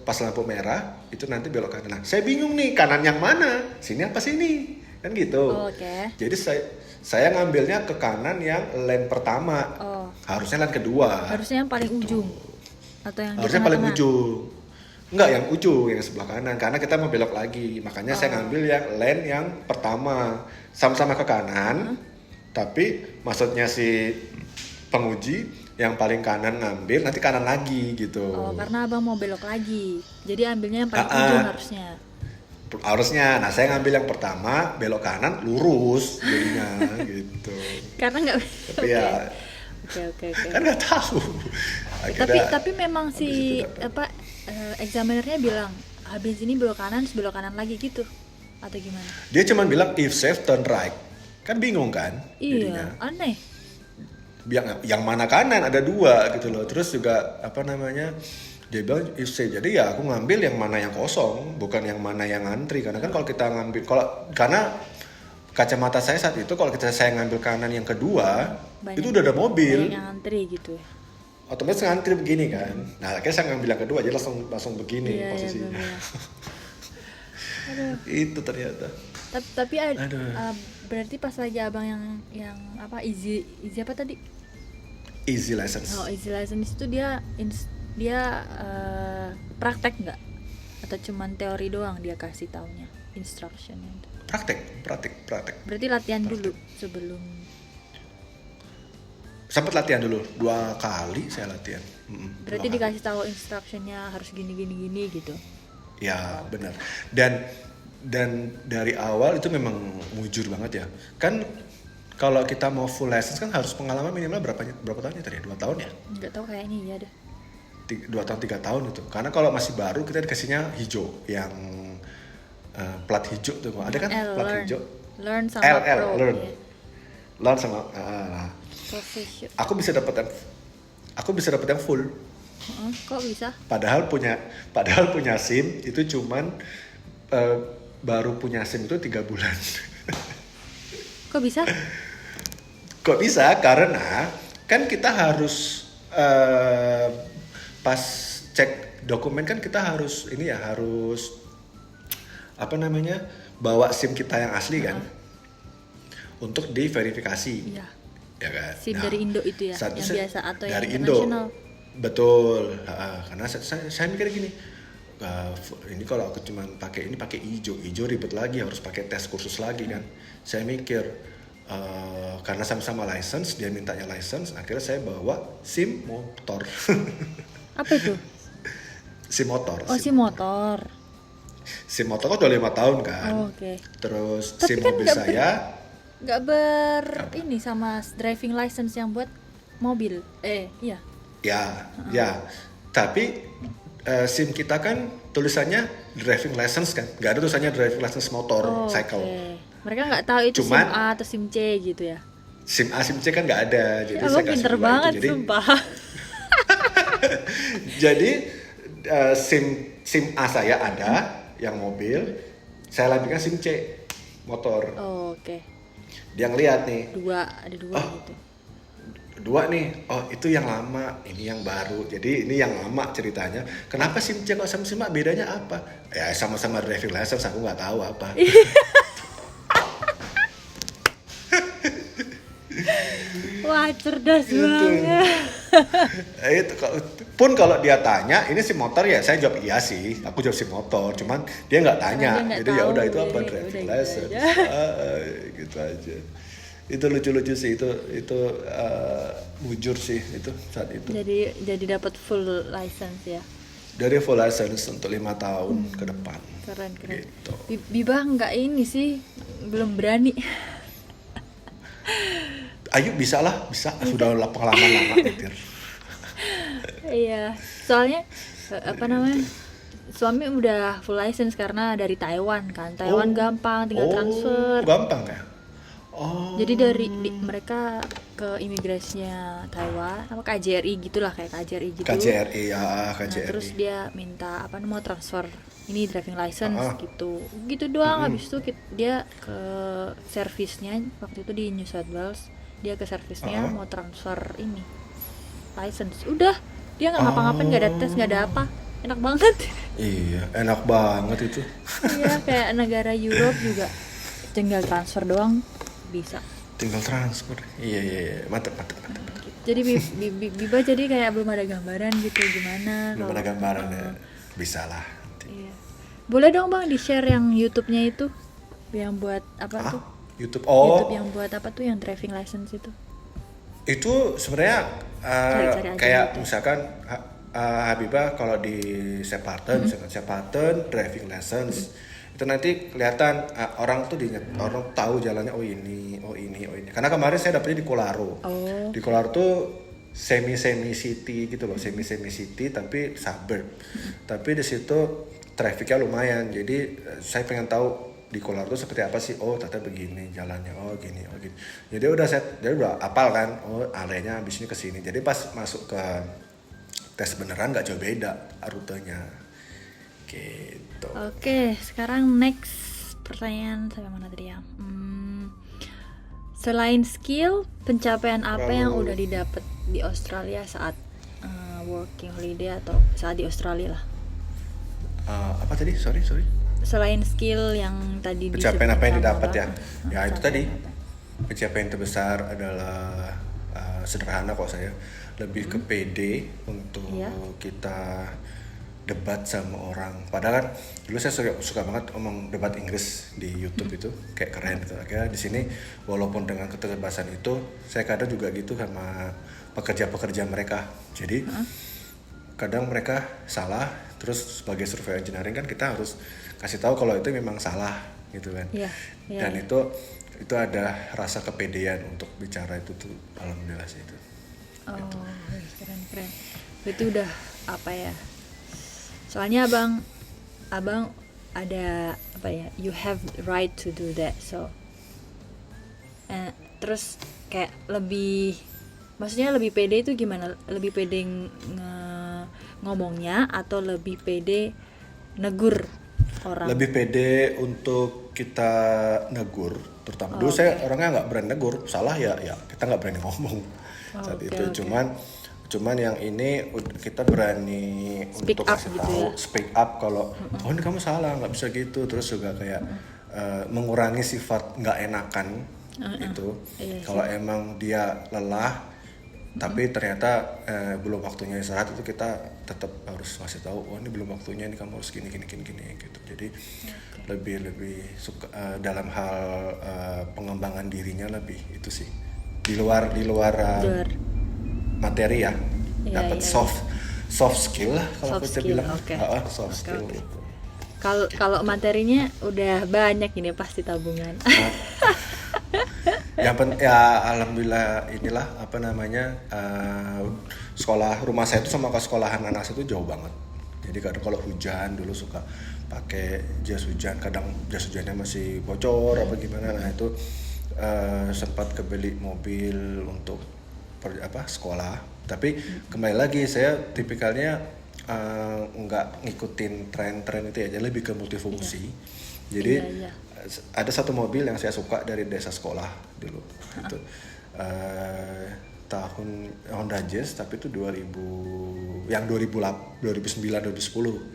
Pas lampu merah itu nanti belok kanan. Nah, saya bingung nih kanan yang mana? Sini apa sini? Kan gitu. Jadi saya ngambilnya ke kanan yang lane pertama. Harusnya lane kedua. Harusnya yang paling ujung. Atau yang harusnya paling ujung. Enggak, yang ujung yang sebelah kanan karena kita mau belok lagi. Makanya saya ngambil yang lane yang pertama. Sama-sama ke kanan. Tapi maksudnya si penguji yang paling kanan ngambil nanti kanan lagi gitu. Karena abang mau belok lagi. Jadi ambilnya yang paling ujung harusnya. Nah saya ngambil yang pertama belok kanan lurus jadinya gitu. Karena nggak. Tapi ya. Oke. Kan nggak tahu. Tapi memang si examinernya bilang habis ini belok kanan lagi gitu atau gimana? Dia cuma bilang if safe turn right. Kan bingung kan? Iya. Jadinya. Aneh. Yang mana kanan ada 2 gitu loh. Terus juga Dia bilang isi, jadi ya aku ngambil yang mana yang kosong, bukan yang mana yang ngantri. Karena kan kalau kita ngambil, karena kacamata saya saat itu kalau saya ngambil kanan yang kedua, Banyak- itu udah ada mobil, banyak yang antri gitu ya. otomatis ngantri begini kan. Nah akhirnya saya ngambil yang kedua aja langsung begini Iya, posisinya. bener. Aduh. Itu ternyata. Tapi Aduh. berarti pas lagi abang yang apa easy apa tadi? Easy license. Oh, easy license itu dia praktek nggak? Atau cuman teori doang dia kasih taunya, instructionnya itu? Praktek. Berarti latihan dulu sebelum. Sempat latihan dulu 2 kali saya latihan. Berarti 2 kali. dikasih tahu instructionnya harus gini gitu. Ya benar. Dan dari awal itu memang mujur banget ya. Kan kalau kita mau full license kan harus pengalaman minimal berapa tahun ya tadi? 2 tahun ya? Nggak tahu kayaknya iya deh. 2 tahun 3 tahun itu. Karena kalau masih baru kita dikasihnya hijau yang plat hijau tuh. Ada kan plat hijau? Learn sama L, pro. learn. Ya. Learn sama Profession. aku bisa dapat yang full. Kok bisa? Padahal punya SIM itu cuman baru punya SIM itu 3 bulan. Kok bisa? Kok bisa? Karena kan kita harus pas cek dokumen kan kita harus bawa SIM kita yang asli kan untuk diverifikasi. Iya. Ya kan? SIM dari Indo itu ya, yang biasa atau yang dari Indo. internasional? Betul. Karena saya mikir gini, ini kalau aku cuma pakai hijau ribet lagi, harus pakai tes kursus lagi kan. Saya mikir karena sama-sama license, dia mintanya license, akhirnya saya bawa SIM motor. Apa itu? SIM motor. Oh, SIM motor. SIM motor kan udah 5 tahun kan. Oh, oke. Terus Tapi SIM kan mobil nggak saya ini sama driving license yang buat mobil. Iya. ya. Tapi SIM kita kan tulisannya driving license kan, nggak ada tulisannya driving license motor, cycle. Oke. Mereka nggak tahu itu Cuman- SIM A atau SIM C gitu ya. SIM A, SIM C kan nggak ada, jadi Ya, saya abang kasih pinter dua itu. banget Jadi, sumpah. jadi SIM A saya ada yang mobil, saya lanjutkan SIM C motor. Oh, oke. Dia ngeliat nih, Ada dua gitu. 2 nih, oh itu yang lama, ini yang baru. Jadi ini yang lama ceritanya. Kenapa SIM C kok sama SIM A bedanya apa? Ya sama-sama driving license, aku nggak tahu apa. Wah, cerdas banget. Itu kalau dia tanya ini SIM motor ya, saya jawab iya sih. Aku jawab SIM motor, cuman dia nggak tanya. Karena dia nggak Jadi ya tahu, udah itu apa jadi driving udah gitu license. aja. Gitu aja. Itu lucu-lucu sih itu mujur sih itu saat itu. Jadi dapat full license ya. Dari full license untuk 5 tahun ke depan. Keren. Gitu. Biba nggak ini sih, belum berani. Ayo bisa sudah pengalaman lama nyetir. Iya, soalnya suami udah full license karena dari Taiwan kan. Taiwan gampang, tinggal transfer. Gampang ya? Oh. Jadi dari mereka ke imigrasinya Taiwan, apa KJRI gitulah, kayak KJRI gitu. KJRI ya, Nah, KJRI. terus dia minta mau transfer ini driving license gitu doang. Habis itu dia ke servisnya waktu itu di New South Wales, dia ke servisnya mau transfer ini license. Udah, dia nggak ngapa-ngapain, nggak ada tes, nggak ada apa, enak banget. Iya, enak banget itu. Iya, kayak negara Europe juga tinggal transfer doang bisa. Tinggal transfer. Iya, mantap. Jadi Biba jadi kayak belum ada gambaran gitu gimana. Belum kalau- ada gambaran ya. Bisa lah. Iya. Boleh dong Bang di-share yang YouTube-nya itu, yang buat apa tuh? YouTube. YouTube yang buat apa tuh, yang driving license itu? Itu sebenarnya Cari-cari aja kayak gitu. misalkan Habibah kalau di Separten, misalkan Separten driving license, itu nanti kelihatan orang tahu jalannya, oh ini. Karena kemarin saya dapetnya di Kolaro. Oh. Di Kolaro tuh semi city gitu loh, semi city tapi suburb. Tapi di situ trafficnya lumayan. Jadi saya pengen tahu di Kolaro tuh seperti apa sih? Oh, ternyata begini jalannya. Oh, gini. Jadi udah hafal kan. Oh, areanya habis ini ke sini. Jadi pas masuk ke tes beneran nggak jauh beda rutenya gitu. Oke, sekarang next pertanyaan sampai mana tadi ya? Selain skill, pencapaian apa yang udah didapat di Australia saat working holiday atau saat di Australia lah? Apa tadi? Sorry. Selain skill yang tadi Pencapaian apa yang disebut didapat sama ya? orang, Ya itu tadi. apa? Pencapaian terbesar adalah sederhana kok saya. Lebih ke pede untuk Iya. kita debat sama orang. Padahal kan dulu saya suka banget ngomong debat Inggris di YouTube itu kayak keren gitu. Akhirnya di sini walaupun dengan keterbatasan itu saya kadang juga gitu sama pekerja-pekerja mereka. Jadi kadang mereka salah, terus sebagai survei engineering kan kita harus kasih tahu kalau itu memang salah gitu kan. Iya, Dan itu ada rasa kepedean untuk bicara itu tuh alhamdulillah sih itu. Oh, keren. Itu udah apa ya? Soalnya abang ada apa ya? You have the right to do that. So, terus kayak maksudnya lebih pede itu gimana? Lebih pede ngomongnya atau lebih pede negur orang? Lebih pede untuk kita negur, terutama dulu saya orangnya nggak berani negur, salah ya kita nggak berani ngomong saat itu. Cuman yang ini kita berani Speak untuk up kasih gitu tahu, ya? speak up kalau oh ini kamu salah, nggak bisa gitu. Terus juga kayak mengurangi sifat nggak enakan gitu. Iya Kalau emang dia lelah tapi ternyata belum waktunya istirahat, itu kita tetap harus ngasih tahu oh ini belum waktunya, ini kamu harus gini gitu. Jadi lebih suka dalam hal pengembangan dirinya lebih itu sih di luar materi ya, dapat soft skill lah kalau Soft kita skill, bilang. oke. Soft skill Oke. gitu. Kalau materinya udah banyak ini pasti tabungan. Ya alhamdulillah inilah apa namanya sekolah rumah saya itu sama ke sekolahan anak saya itu jauh banget. Jadi kadang kalau hujan dulu suka pakai jas hujan, kadang jas hujannya masih bocor apa gimana, nah itu sempat kebeli mobil untuk sekolah. Tapi kembali lagi saya tipikalnya nggak ngikutin tren-tren itu ya, jadi lebih ke multifungsi. Jadi ada satu mobil yang saya suka dari desa sekolah dulu itu tahun Honda Jazz, tapi itu 2009 2010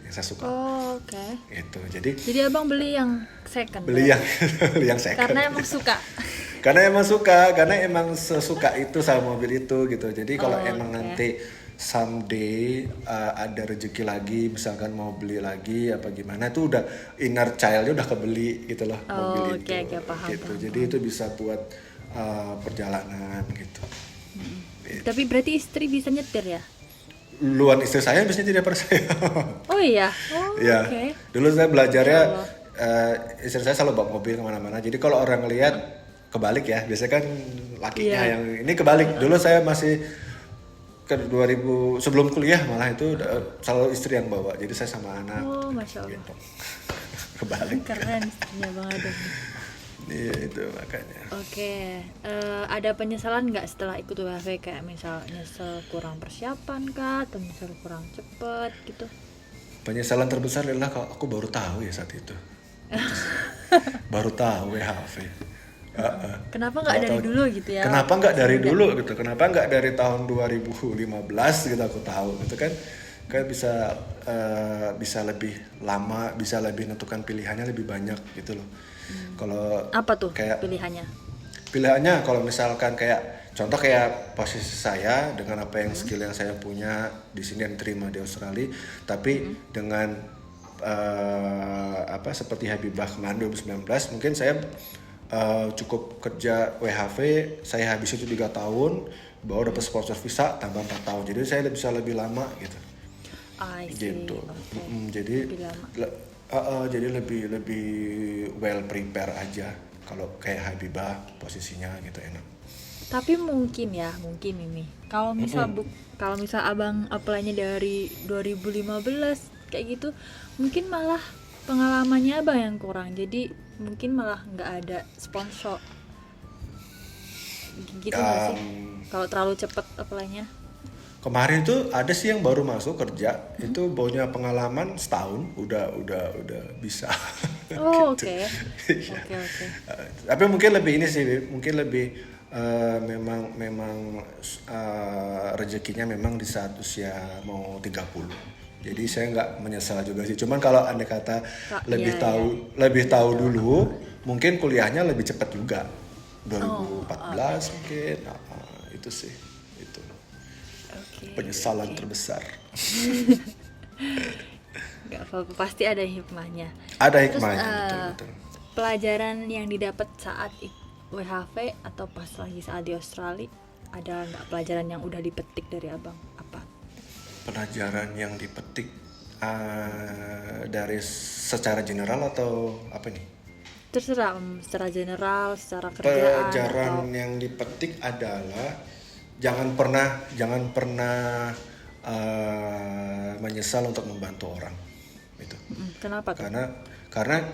yang saya suka. Oh, oke. Itu jadi abang beli yang second. beli yang second Karena emang suka. karena emang sesuka itu sama mobil itu gitu. Jadi kalau emang nanti someday ada rezeki lagi, misalkan mau beli lagi apa gimana, itu udah inner child-nya udah kebeli gitu loh mobil itu. Oke, paham, gitu. paham. Jadi itu bisa buat perjalanan gitu. Tapi berarti istri bisa nyetir ya? Luan istri saya biasanya tidak daripada saya. Oh iya. Oh, Ya, oke. dulu saya belajarnya Ya Allah. istri saya selalu bawa mobil kemana-mana. Jadi kalau orang lihat kebalik ya, biasanya kan lakinya yang ini kebalik. Dulu saya masih ke 2000 sebelum kuliah malah itu selalu istri yang bawa. Jadi saya sama anak. Oh, Masya Allah. Gitu. Kebalik. Keren istrinya Bang Adam. Iya itu makanya. Oke, ada penyesalan nggak setelah ikut UHV, kayak misal nyesel kurang persiapan kah, atau misal kurang cepet gitu? Penyesalan terbesar adalah kalau aku baru tahu ya saat itu. Baru tahu WHV. Kenapa nggak dari dulu gitu ya? Kenapa nggak dari dulu gitu? Kenapa nggak dari tahun 2015 gitu aku tahu gitu kan bisa lebih lama, bisa lebih menentukan pilihannya lebih banyak gitu loh. Kalau Apa tuh kayak pilihannya? kalau misalkan kayak contoh kayak posisi saya dengan apa yang skill yang saya punya di sini yang diterima di Australia, tapi dengan seperti Habibah kemarin 2019 mungkin saya cukup kerja WHV, saya habis itu 3 tahun, baru dapat sponsor visa tambah 4 tahun, jadi saya bisa lebih lama gitu. I see. Gitu. Okay. Jadi Lebih lama. jadi lebih well prepare aja kalau kayak Habibah posisinya gitu enak. Tapi mungkin ini kalau misal abang apply-nya dari 2015 kayak gitu, mungkin malah pengalamannya abang yang kurang, jadi mungkin malah nggak ada sponsor gitu nggak sih kalau terlalu cepet apply-nya? Kemarin tuh ada sih yang baru masuk kerja, itu punya pengalaman setahun, udah bisa. Oh, Gitu. oke. Iya. Oke. Tapi mungkin lebih ini sih, mungkin lebih memang rezekinya memang di saat usia mau 30. Jadi saya nggak menyesal juga sih. Cuman kalau anda kata lebih Iya, tahu iya. lebih tahu dulu, mungkin kuliahnya lebih cepat juga. Oh, 2014 mungkin. Itu sih. Itu Oke. penyesalan terbesar. Nggak apa-apa, pasti ada hikmahnya. Ada Terus hikmahnya, betul. pelajaran yang didapat saat WHV atau pas lagi saat di Australia, ada nggak pelajaran yang udah dipetik dari abang? Apa? Pelajaran yang dipetik dari secara general atau apa nih? Terserah, secara general, secara kerjaan Pelajaran atau yang dipetik adalah jangan pernah menyesal untuk membantu orang. Itu. Kenapa tuh? Karena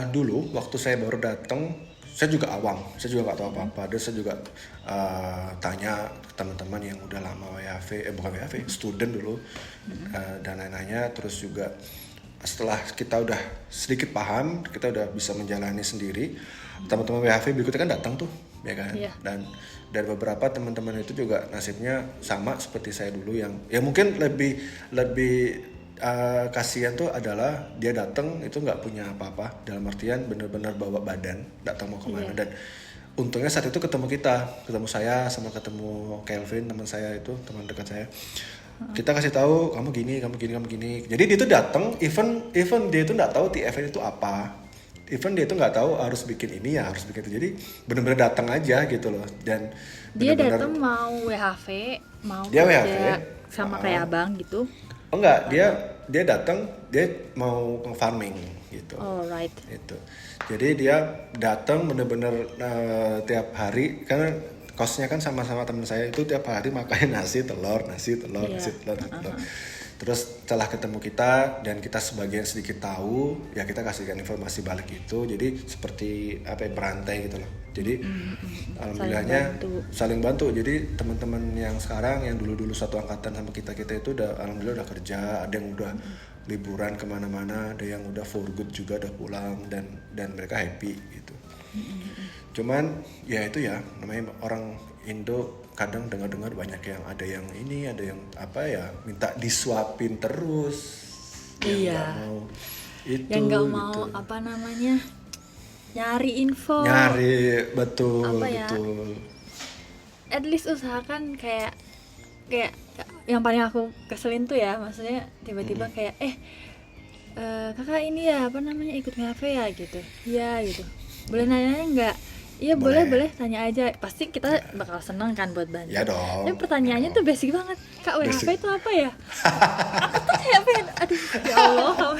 dulu waktu saya baru datang, saya juga awam, saya juga nggak tahu apa-apa. Dan saya juga tanya ke teman-teman yang udah lama bukan WHV, student dulu, dan lain-lainnya. Terus juga setelah kita udah sedikit paham, kita udah bisa menjalani sendiri. Teman-teman WHV berikutnya kan datang tuh, ya kan? Iya. Dan dari beberapa teman-teman itu juga nasibnya sama seperti saya dulu, yang ya mungkin lebih kasihan tuh adalah dia datang itu nggak punya apa-apa, dalam artian benar-benar bawa badan datang mau kemana. Dan untungnya saat itu ketemu saya sama ketemu Kelvin, teman saya itu, teman dekat saya. Kita kasih tahu kamu gini. Jadi dia tuh datang, even dia itu nggak tahu TFN itu apa, even dia itu nggak tahu harus bikin ini ya harus bikin itu. Jadi benar-benar datang aja gitu loh. Dan Dia benar-benar- datang mau WHV, mau Dia kerja WHV, sama kayak abang gitu. Oh enggak, dia datang, dia mau farming gitu. Alright. Itu. Jadi dia datang bener-bener tiap hari, karena kosnya kan sama-sama teman saya itu tiap hari makan nasi telur. Terus setelah ketemu kita dan kita sebagian sedikit tahu, ya kita kasihkan informasi balik itu. Jadi seperti apa ya, berantai gitu loh. Jadi alhamdulillahnya saling bantu. Jadi teman-teman yang sekarang yang dulu satu angkatan sama kita itu udah alhamdulillah udah kerja, ada yang udah liburan kemana-mana, ada yang udah for good juga udah pulang, dan mereka happy gitu. Cuman ya itu ya namanya orang Indo, kadang dengar-dengar banyak yang ada yang apa ya, minta disuapin terus. Iya. Yang nggak mau itu. Yang nggak mau gitu. apa namanya, nyari info. Betul. At least usahakan kayak yang paling aku keselin tuh ya, maksudnya tiba-tiba kayak kakak ini ya apa namanya ikut WHV ya gitu. Iya gitu. Boleh nanya nggak? Iya boleh tanya aja, pasti kita bakal seneng kan buat bantu. Ya dong. Tapi pertanyaannya tuh basic banget, kak WHV itu apa ya? Aku tuh kayak pengen, aduh ya Allah.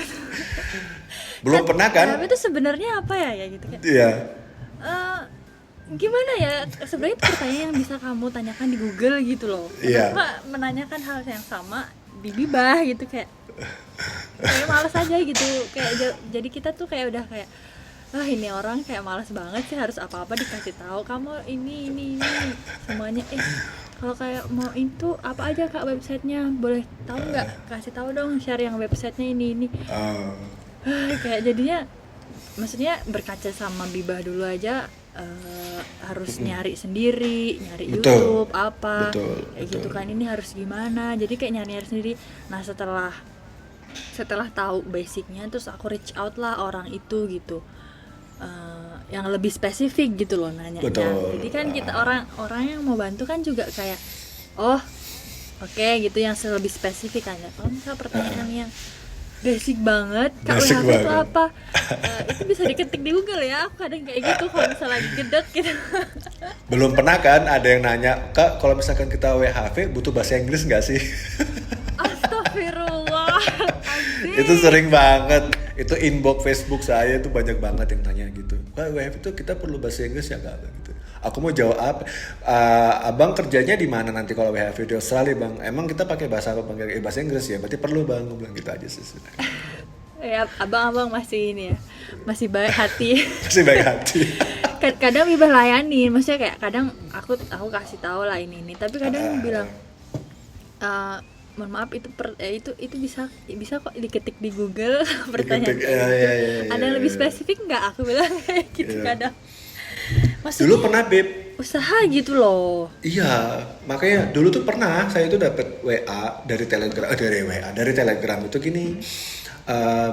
Belum pernah kan? WHV itu sebenarnya apa ya gitu kan? Iya. Gimana ya? Sebenarnya itu pertanyaan yang bisa kamu tanyakan di Google gitu loh. Iya. Kenapa menanyakan hal yang sama di Bibah gitu kayak malas aja gitu. Kayak jadi kita tuh kayak udah kayak ini orang kayak malas banget sih, harus apa-apa dikasih tahu. Kamu ini semuanya kalau kayak mau itu apa aja kak websitenya, boleh tahu nggak, kasih tahu dong, share yang websitenya ini. Kayak jadinya maksudnya berkaca sama Bibah dulu aja harus nyari sendiri, nyari Betul. YouTube apa Betul. gitu kan, ini harus gimana, jadi kayak nyari sendiri. Nah setelah tahu basicnya, terus aku reach out lah orang itu gitu, yang lebih spesifik gitu loh nanyanya. Betul. Jadi kan kita orang yang mau bantu kan juga kayak oke, gitu, yang lebih spesifik kan. Kalau misalnya pertanyaan yang basic banget, kak Basic WHV itu banget. apa? Itu bisa diketik di Google ya. Aku kadang kayak gitu kalau misalnya lagi gedek gitu. Belum pernah kan ada yang nanya, kak kalau misalkan kita WHV butuh bahasa Inggris nggak sih? Astagfirullah. Itu sering banget. Itu inbox Facebook saya itu banyak banget yang tanya gitu. Kak WHV itu kita perlu bahasa Inggris ya kak? Gitu. Aku mau jawab, abang kerjanya di mana nanti kalau WHV di Australia bang? Emang kita pakai bahasa apa bang? Bahasa Inggris ya? Berarti perlu bang, aku bilang gitu aja sih. Ya, abang masih ini ya, masih baik hati. Masih baik hati. Kadang Bibah layani, maksudnya kayak kadang aku kasih tahu lah ini, tapi kadang bilang Mohon maaf itu bisa kok diketik di Google pertanyaan. Iya, Ada yang lebih spesifik nggak? Aku bilang kayak gitu kadang. Maksudnya, dulu pernah Beb. usaha gitu loh. Iya, makanya dulu tuh pernah saya itu dapat WA dari Telegram itu gini. eh,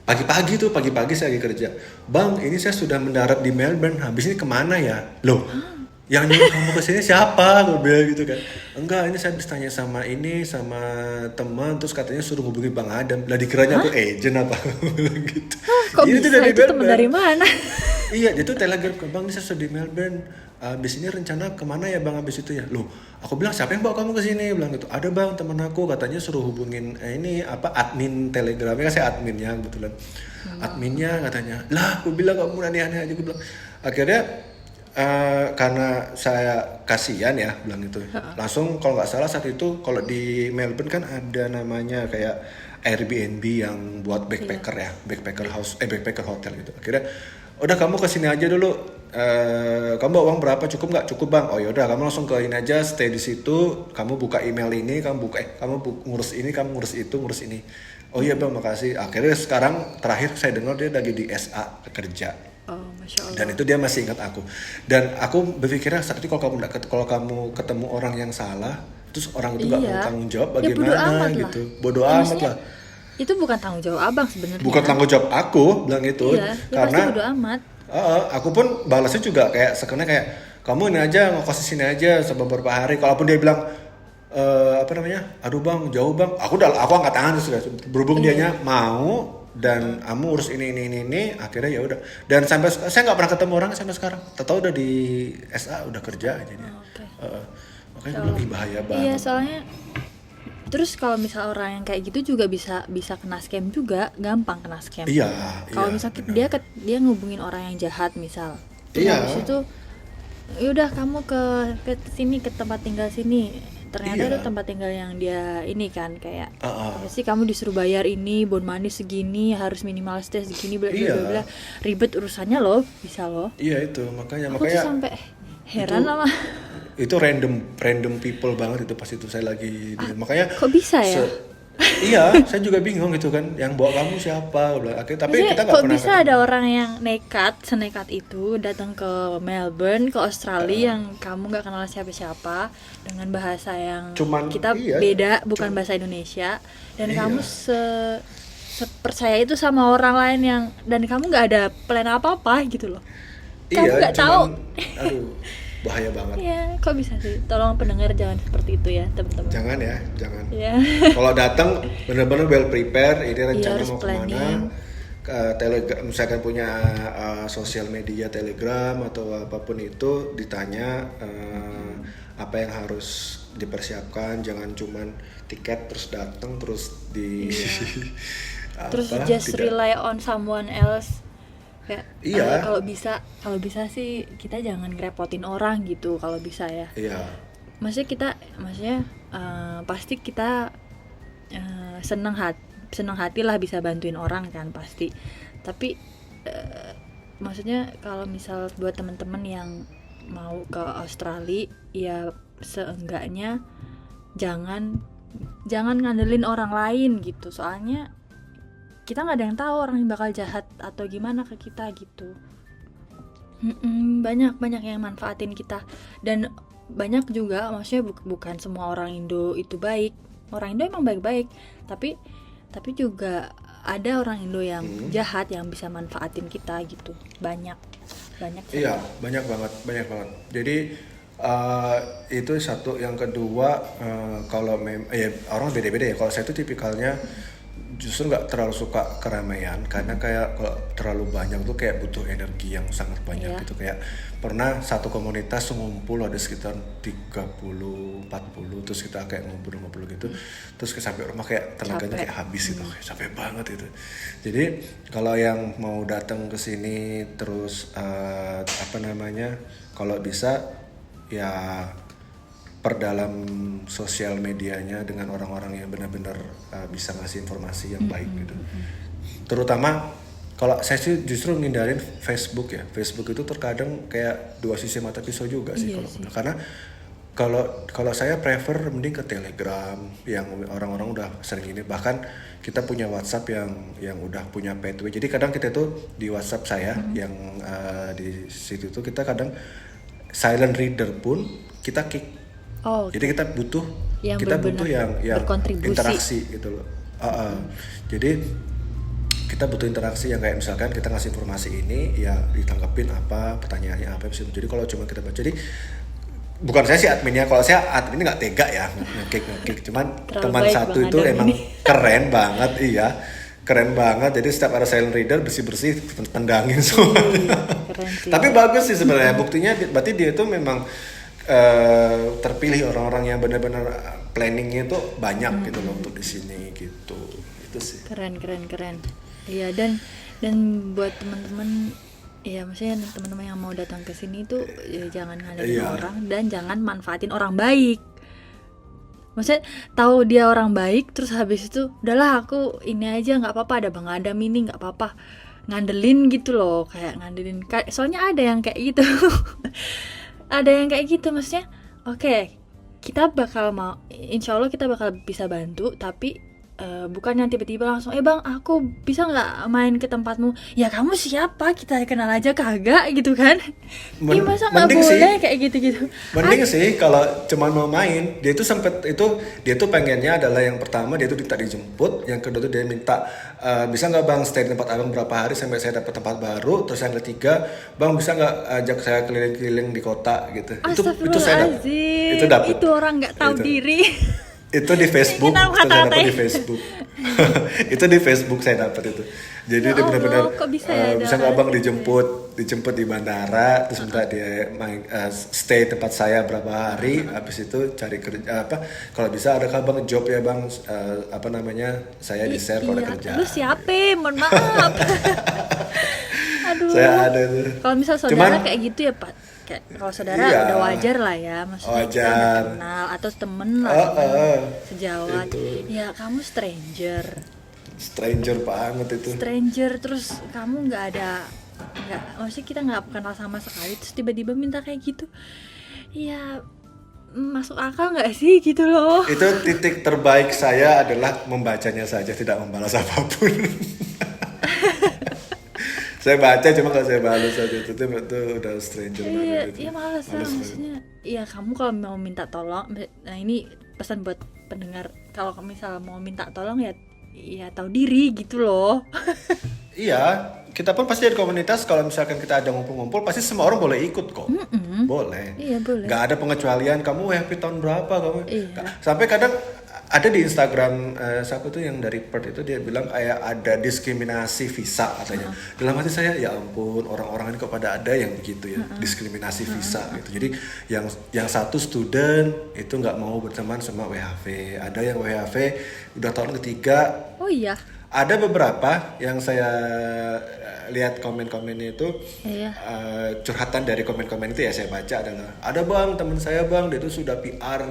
pagi-pagi saya lagi kerja. Bang, ini saya sudah mendarat di Melbourne. Habis ini kemana ya? Loh, yang nyuruh kamu kesini siapa? Gue bilang gitu kan. Enggak, ini saya habis tanya sama teman, terus katanya suruh hubungi Bang Adam. Lah dikiranya aku agent apa? Bilang gitu. Kok Ini tuh bisa itu teman Melbourne. dari mana? Iya, dia tuh telegram ke Bang, ini saya sudah di Melbourne. Abis ini rencana kemana ya Bang abis itu ya? Loh, aku bilang siapa yang bawa kamu ke sini? Bilang gitu. Ada Bang, teman aku katanya suruh hubungin admin Telegramnya, kan saya adminnya kebetulan. Adminnya katanya. Lah, aku bilang kamu aneh-aneh aja, gue bilang. Akhirnya karena saya kasihan ya bilang gitu. Langsung kalau nggak salah saat itu kalau di Melbourne kan ada namanya kayak Airbnb yang buat backpacker ya, backpacker hotel gitu. Akhirnya udah kamu kesini aja dulu. Kamu bawa uang berapa? Cukup nggak? Cukup Bang. Oh yaudah kamu langsung ke ini aja, stay di situ. Kamu buka email ini, ngurus ini, kamu ngurus itu, ngurus ini. Oh iya Bang, makasih. Akhirnya sekarang terakhir saya dengar dia lagi di SA kerja. Oh, Masya Allah. Dan itu dia masih ingat aku. Dan aku berpikirnya saat itu kalau kamu ketemu orang yang salah, terus orang itu nggak mau tanggung jawab Ya, bodo bagaimana amat gitu. lah. Bodoh Ya, amat maksudnya, lah. itu bukan tanggung jawab abang sebenarnya. Bukan tanggung jawab aku bilang itu. Iya, ya Karena pasti bodo amat. aku pun balasnya juga kayak sekenanya kayak kamu ini aja ngekos di sini aja beberapa hari. Kalaupun dia bilang aduh Bang, jauh Bang. Aku angkat tangan sudah. Berhubung dianya mau dan kamu urus ini akhirnya ya udah. Dan sampai saya nggak pernah ketemu orang sampai sekarang. Tahu udah di SA udah kerja aja dia. Oke. Makanya gue lebih bahaya Iya, banget. soalnya terus kalau misal orang yang kayak gitu juga bisa kena scam juga, gampang kena scam. Iya. Kalau misal dia ngubungin orang yang jahat misal. Terus Iya. habis itu yaudah kamu ke sini, ke tempat tinggal sini. Ternyata Iya. itu tempat tinggal yang dia ini kan kayak Heeh. pasti kamu disuruh bayar ini, bon money segini, harus minimal stay segini, bla Iya. bla bla. Ribet urusannya loh, bisa loh. Iya itu makanya Aku tuh sampai heran sama itu random people banget itu pas itu saya lagi makanya kok bisa ya? iya saya juga bingung gitu kan yang bawa kamu siapa tapi Maksudnya, kita nggak kok pernah bisa ada orang yang senekat itu datang ke Melbourne, ke Australia yang kamu nggak kenal siapa-siapa dengan bahasa yang kita beda, bukan bahasa Indonesia, dan kamu sepercaya itu sama orang lain yang dan kamu nggak ada plan apa-apa gitu loh. Kamu nggak tahu. Aduh, bahaya banget. Iya, kok bisa sih? Tolong pendengar jangan seperti itu ya, teman-teman. Jangan. Iya. Kalau datang benar-benar well prepare, ini rencana Harus mau planning. kemana. Telegram, misalkan punya sosial media Telegram atau apapun itu, ditanya apa yang harus dipersiapkan, jangan cuman tiket terus datang terus terus just rely on someone else. Kayak kalau bisa sih kita jangan ngerepotin orang gitu kalau bisa ya. Iya. Maksudnya pasti kita senang hati lah bisa bantuin orang kan pasti. Tapi maksudnya kalau misal buat teman-teman yang mau ke Australia ya seenggaknya jangan ngandelin orang lain gitu. Soalnya kita nggak ada yang tahu orang yang bakal jahat atau gimana ke kita gitu. Banyak yang manfaatin kita dan banyak juga, maksudnya bukan semua orang Indo itu baik. Orang Indo emang baik-baik, tapi juga ada orang Indo yang jahat yang bisa manfaatin kita gitu. Banyak Iya, banyak banget. Jadi itu satu, yang kedua kalau orang beda-beda ya. Kalau saya tuh tipikalnya justru nggak terlalu suka keramaian karena kayak kalau terlalu banyak tuh kayak butuh energi yang sangat banyak gitu. Kayak pernah satu komunitas ngumpul ada sekitar 30-40 terus kita kayak ngobrol gitu terus sampai rumah kayak tenaganya kayak habis gitu, kayak capek banget itu. Jadi kalau yang mau datang ke sini terus kalau bisa ya perdalam sosial medianya dengan orang-orang yang benar-benar bisa ngasih informasi yang baik gitu. Terutama kalau saya sih justru ngindarin Facebook ya. Facebook itu terkadang kayak dua sisi mata pisau juga sih kalau karena Kalau saya prefer mending ke Telegram yang orang-orang udah sering ini, bahkan kita punya WhatsApp yang udah punya pathway. Jadi kadang kita tuh di WhatsApp saya yang di situ tuh kita kadang silent reader pun kita kick. Oh, Jadi kita butuh yang kita butuh benar-benar yang berkontribusi. interaksi gitu loh. Jadi kita butuh interaksi yang kayak misalkan kita ngasih informasi ini ya ditanggapin apa pertanyaannya apa di situ. Jadi kalau cuma kita baca, jadi bukan saya sih adminnya, kalau saya admin nggak tega ya ngeklik, cuman Terlalu teman baik satu Bang itu Adam emang ini. keren banget, iya keren banget. Jadi setiap ada silent reader bersih tendangin semua. Keren sih. Tapi bagus sih sebenarnya, buktinya berarti dia itu memang terpilih orang-orang yang benar-benar planningnya itu banyak gitu loh untuk di sini gitu. Itu sih. Keren. Iya, dan buat teman-teman, ya maksudnya teman-teman yang mau datang ke sini tuh ya jangan ngadepin Iya. orang dan jangan manfaatin orang baik. Maksudnya tahu dia orang baik terus habis itu udahlah aku ini aja nggak apa-apa, ada Bang Adam ini nggak apa-apa, ngandelin gitu loh, kayak ngandelin. Soalnya ada yang kayak gitu. Ada yang kayak gitu, maksudnya oke, kita bakal mau, insya Allah kita bakal bisa bantu, tapi bukan yang tiba-tiba langsung Bang aku bisa nggak main ke tempatmu, ya kamu siapa, kita kenal aja kagak gitu kan. Ih masa nggak Mending sih. boleh kayak gitu-gitu. Mending sih kalau cuman mau main, dia tuh dia tuh pengennya adalah yang pertama dia tuh minta dijemput, yang kedua tuh dia minta bisa nggak Bang stay di tempat abang berapa hari sampai saya dapat tempat baru, terus yang ketiga Bang bisa nggak ajak saya keliling-keliling di kota gitu. Itu saya dapat. Itu dapat. Itu orang nggak tahu Itu. diri. Itu di Facebook, Kenapa itu saya dapat kata-kata? di Facebook. Itu di Facebook saya dapat itu. Jadi Ya dia Allah, benar-benar kok bisa ya bisa ada nggak Bang gitu dijemput di bandara, terus minta dia main stay tempat saya berapa hari, habis itu cari kerja apa, kalau bisa ada Bang job ya Bang, apa namanya, saya di share kalau ada kerja. Lu siapa? Mohon maaf. Aduh. Saya ada tuh. Kalau misal saudara Cuman- kayak gitu ya Pak. Kayak kalau saudara Iya. udah wajar lah ya, maksudnya kita udah Wajar. kenal atau temen lah, sejawat. Itu. Ya kamu stranger, Stranger banget itu. terus kamu nggak, maksudnya kita nggak kenal sama sekali, terus tiba-tiba minta kayak gitu. Ya masuk akal nggak sih gitu loh. Itu titik terbaik saya adalah membacanya saja, tidak membalas apapun. Saya baca cuma kalau saya balas saja, itu udah stranger banget itu. Iya males lah, maksudnya ya kamu kalau mau minta tolong, nah ini pesan buat pendengar, kalau misal mau minta tolong ya tahu diri gitu loh. Iya, kita pun pasti ada komunitas, kalau misalkan kita ada ngumpul-ngumpul pasti semua orang boleh ikut kok. Boleh. Iya boleh. Gak ada pengecualian, kamu happy tahun berapa kamu. Iya. Sampai kadang ada di Instagram siapa tuh yang dari Perth itu, dia bilang kayak ada diskriminasi visa katanya. Dalam hati saya ya ampun, orang-orang ini kok pada ada yang begitu ya, diskriminasi visa gitu. Jadi yang satu student itu nggak mau berteman sama WHV, ada yang WHV udah tahun ketiga. Oh iya. Ada beberapa yang saya lihat komen-komennya itu, Iya. curhatan dari komen-komen itu ya saya baca adalah, ada Bang teman saya Bang, dia itu sudah PR,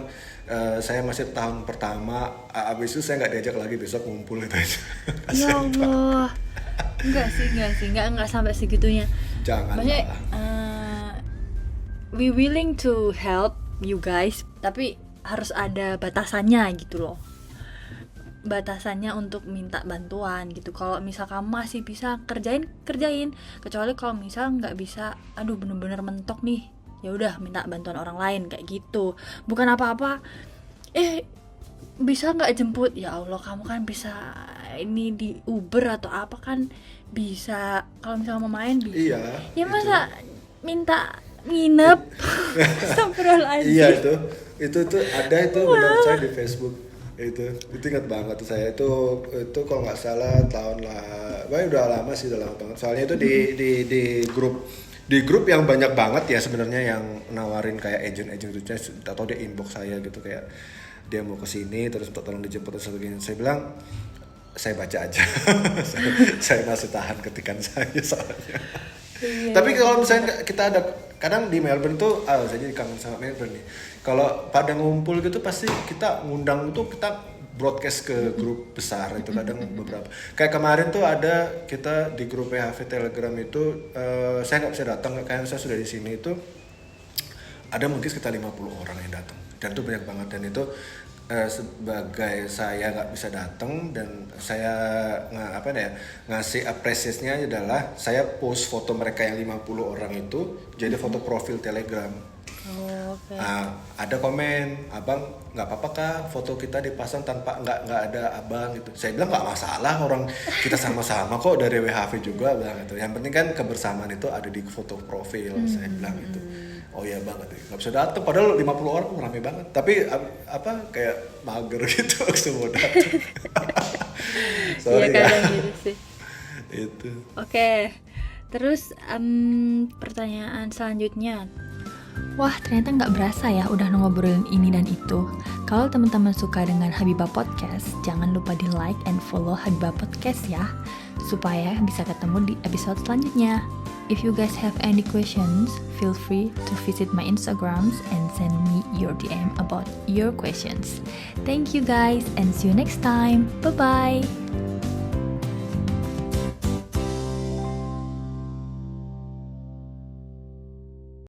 saya masih tahun pertama, abis itu saya nggak diajak lagi, besok ngumpul itu aja. Ya Allah. Enggak sampai segitunya. Jangan Maksudnya lah. we willing to help you guys, tapi harus ada batasannya gitu loh. Batasannya untuk minta bantuan gitu. Kalau misal kamu masih bisa kerjain, kecuali kalau misal nggak bisa, aduh bener-bener mentok nih, ya udah minta bantuan orang lain kayak gitu. Bukan apa-apa, bisa nggak jemput, ya Allah kamu kan bisa ini di Uber atau apa kan bisa, kalau misal mau main bisa. Iya. Ya masa minta nginep. Astagfirullahaladzim. Iya itu tuh ada itu benar, saya di Facebook itu ingat banget tuh saya itu kalau nggak salah tahun lah, udah lama sih, udah lama banget. Soalnya itu di grup yang banyak banget ya sebenarnya yang nawarin kayak agent itu, atau dia inbox saya gitu kayak dia mau kesini terus minta tolong dijemput atau sebagainya. Saya bilang saya baca aja. saya masih tahan ketikan saya soalnya. Iya. Tapi kalau misalnya kita ada kadang di Melbourne tuh, saya jadi kangen sama Melbourne nih. Kalau pada ngumpul gitu pasti kita ngundang tuh, kita broadcast ke grup besar itu kadang beberapa. Kayak kemarin tuh ada kita di grup PHV Telegram itu, saya nggak bisa datang, kayak saya sudah di sini itu ada mungkin sekitar 50 orang yang datang, dan itu banyak banget. Dan itu sebagai saya nggak bisa datang dan saya ngasih apresiasinya adalah saya post foto mereka yang 50 orang itu jadi foto profil Telegram. Ada komen, abang nggak apa-apa kah foto kita dipasang tanpa nggak ada abang gitu. Saya bilang nggak masalah, orang kita sama-sama kok dari WHV juga bilang gitu. Yang penting kan kebersamaan itu ada di foto profil. Saya bilang gitu. Oh iya banget, nggak bisa datang. Padahal 50 orang rame banget. Tapi kayak mager gitu semua datang. Iya kadang gitu sih. Itu. Oke. Terus pertanyaan selanjutnya. Wah, ternyata nggak berasa ya udah ngobrolin ini dan itu. Kalau teman-teman suka dengan Habibah Podcast, jangan lupa di like and follow Habibah Podcast ya, supaya bisa ketemu di episode selanjutnya. If you guys have any questions, feel free to visit my Instagrams and send me your DM about your questions. Thank you guys and see you next time. Bye-bye!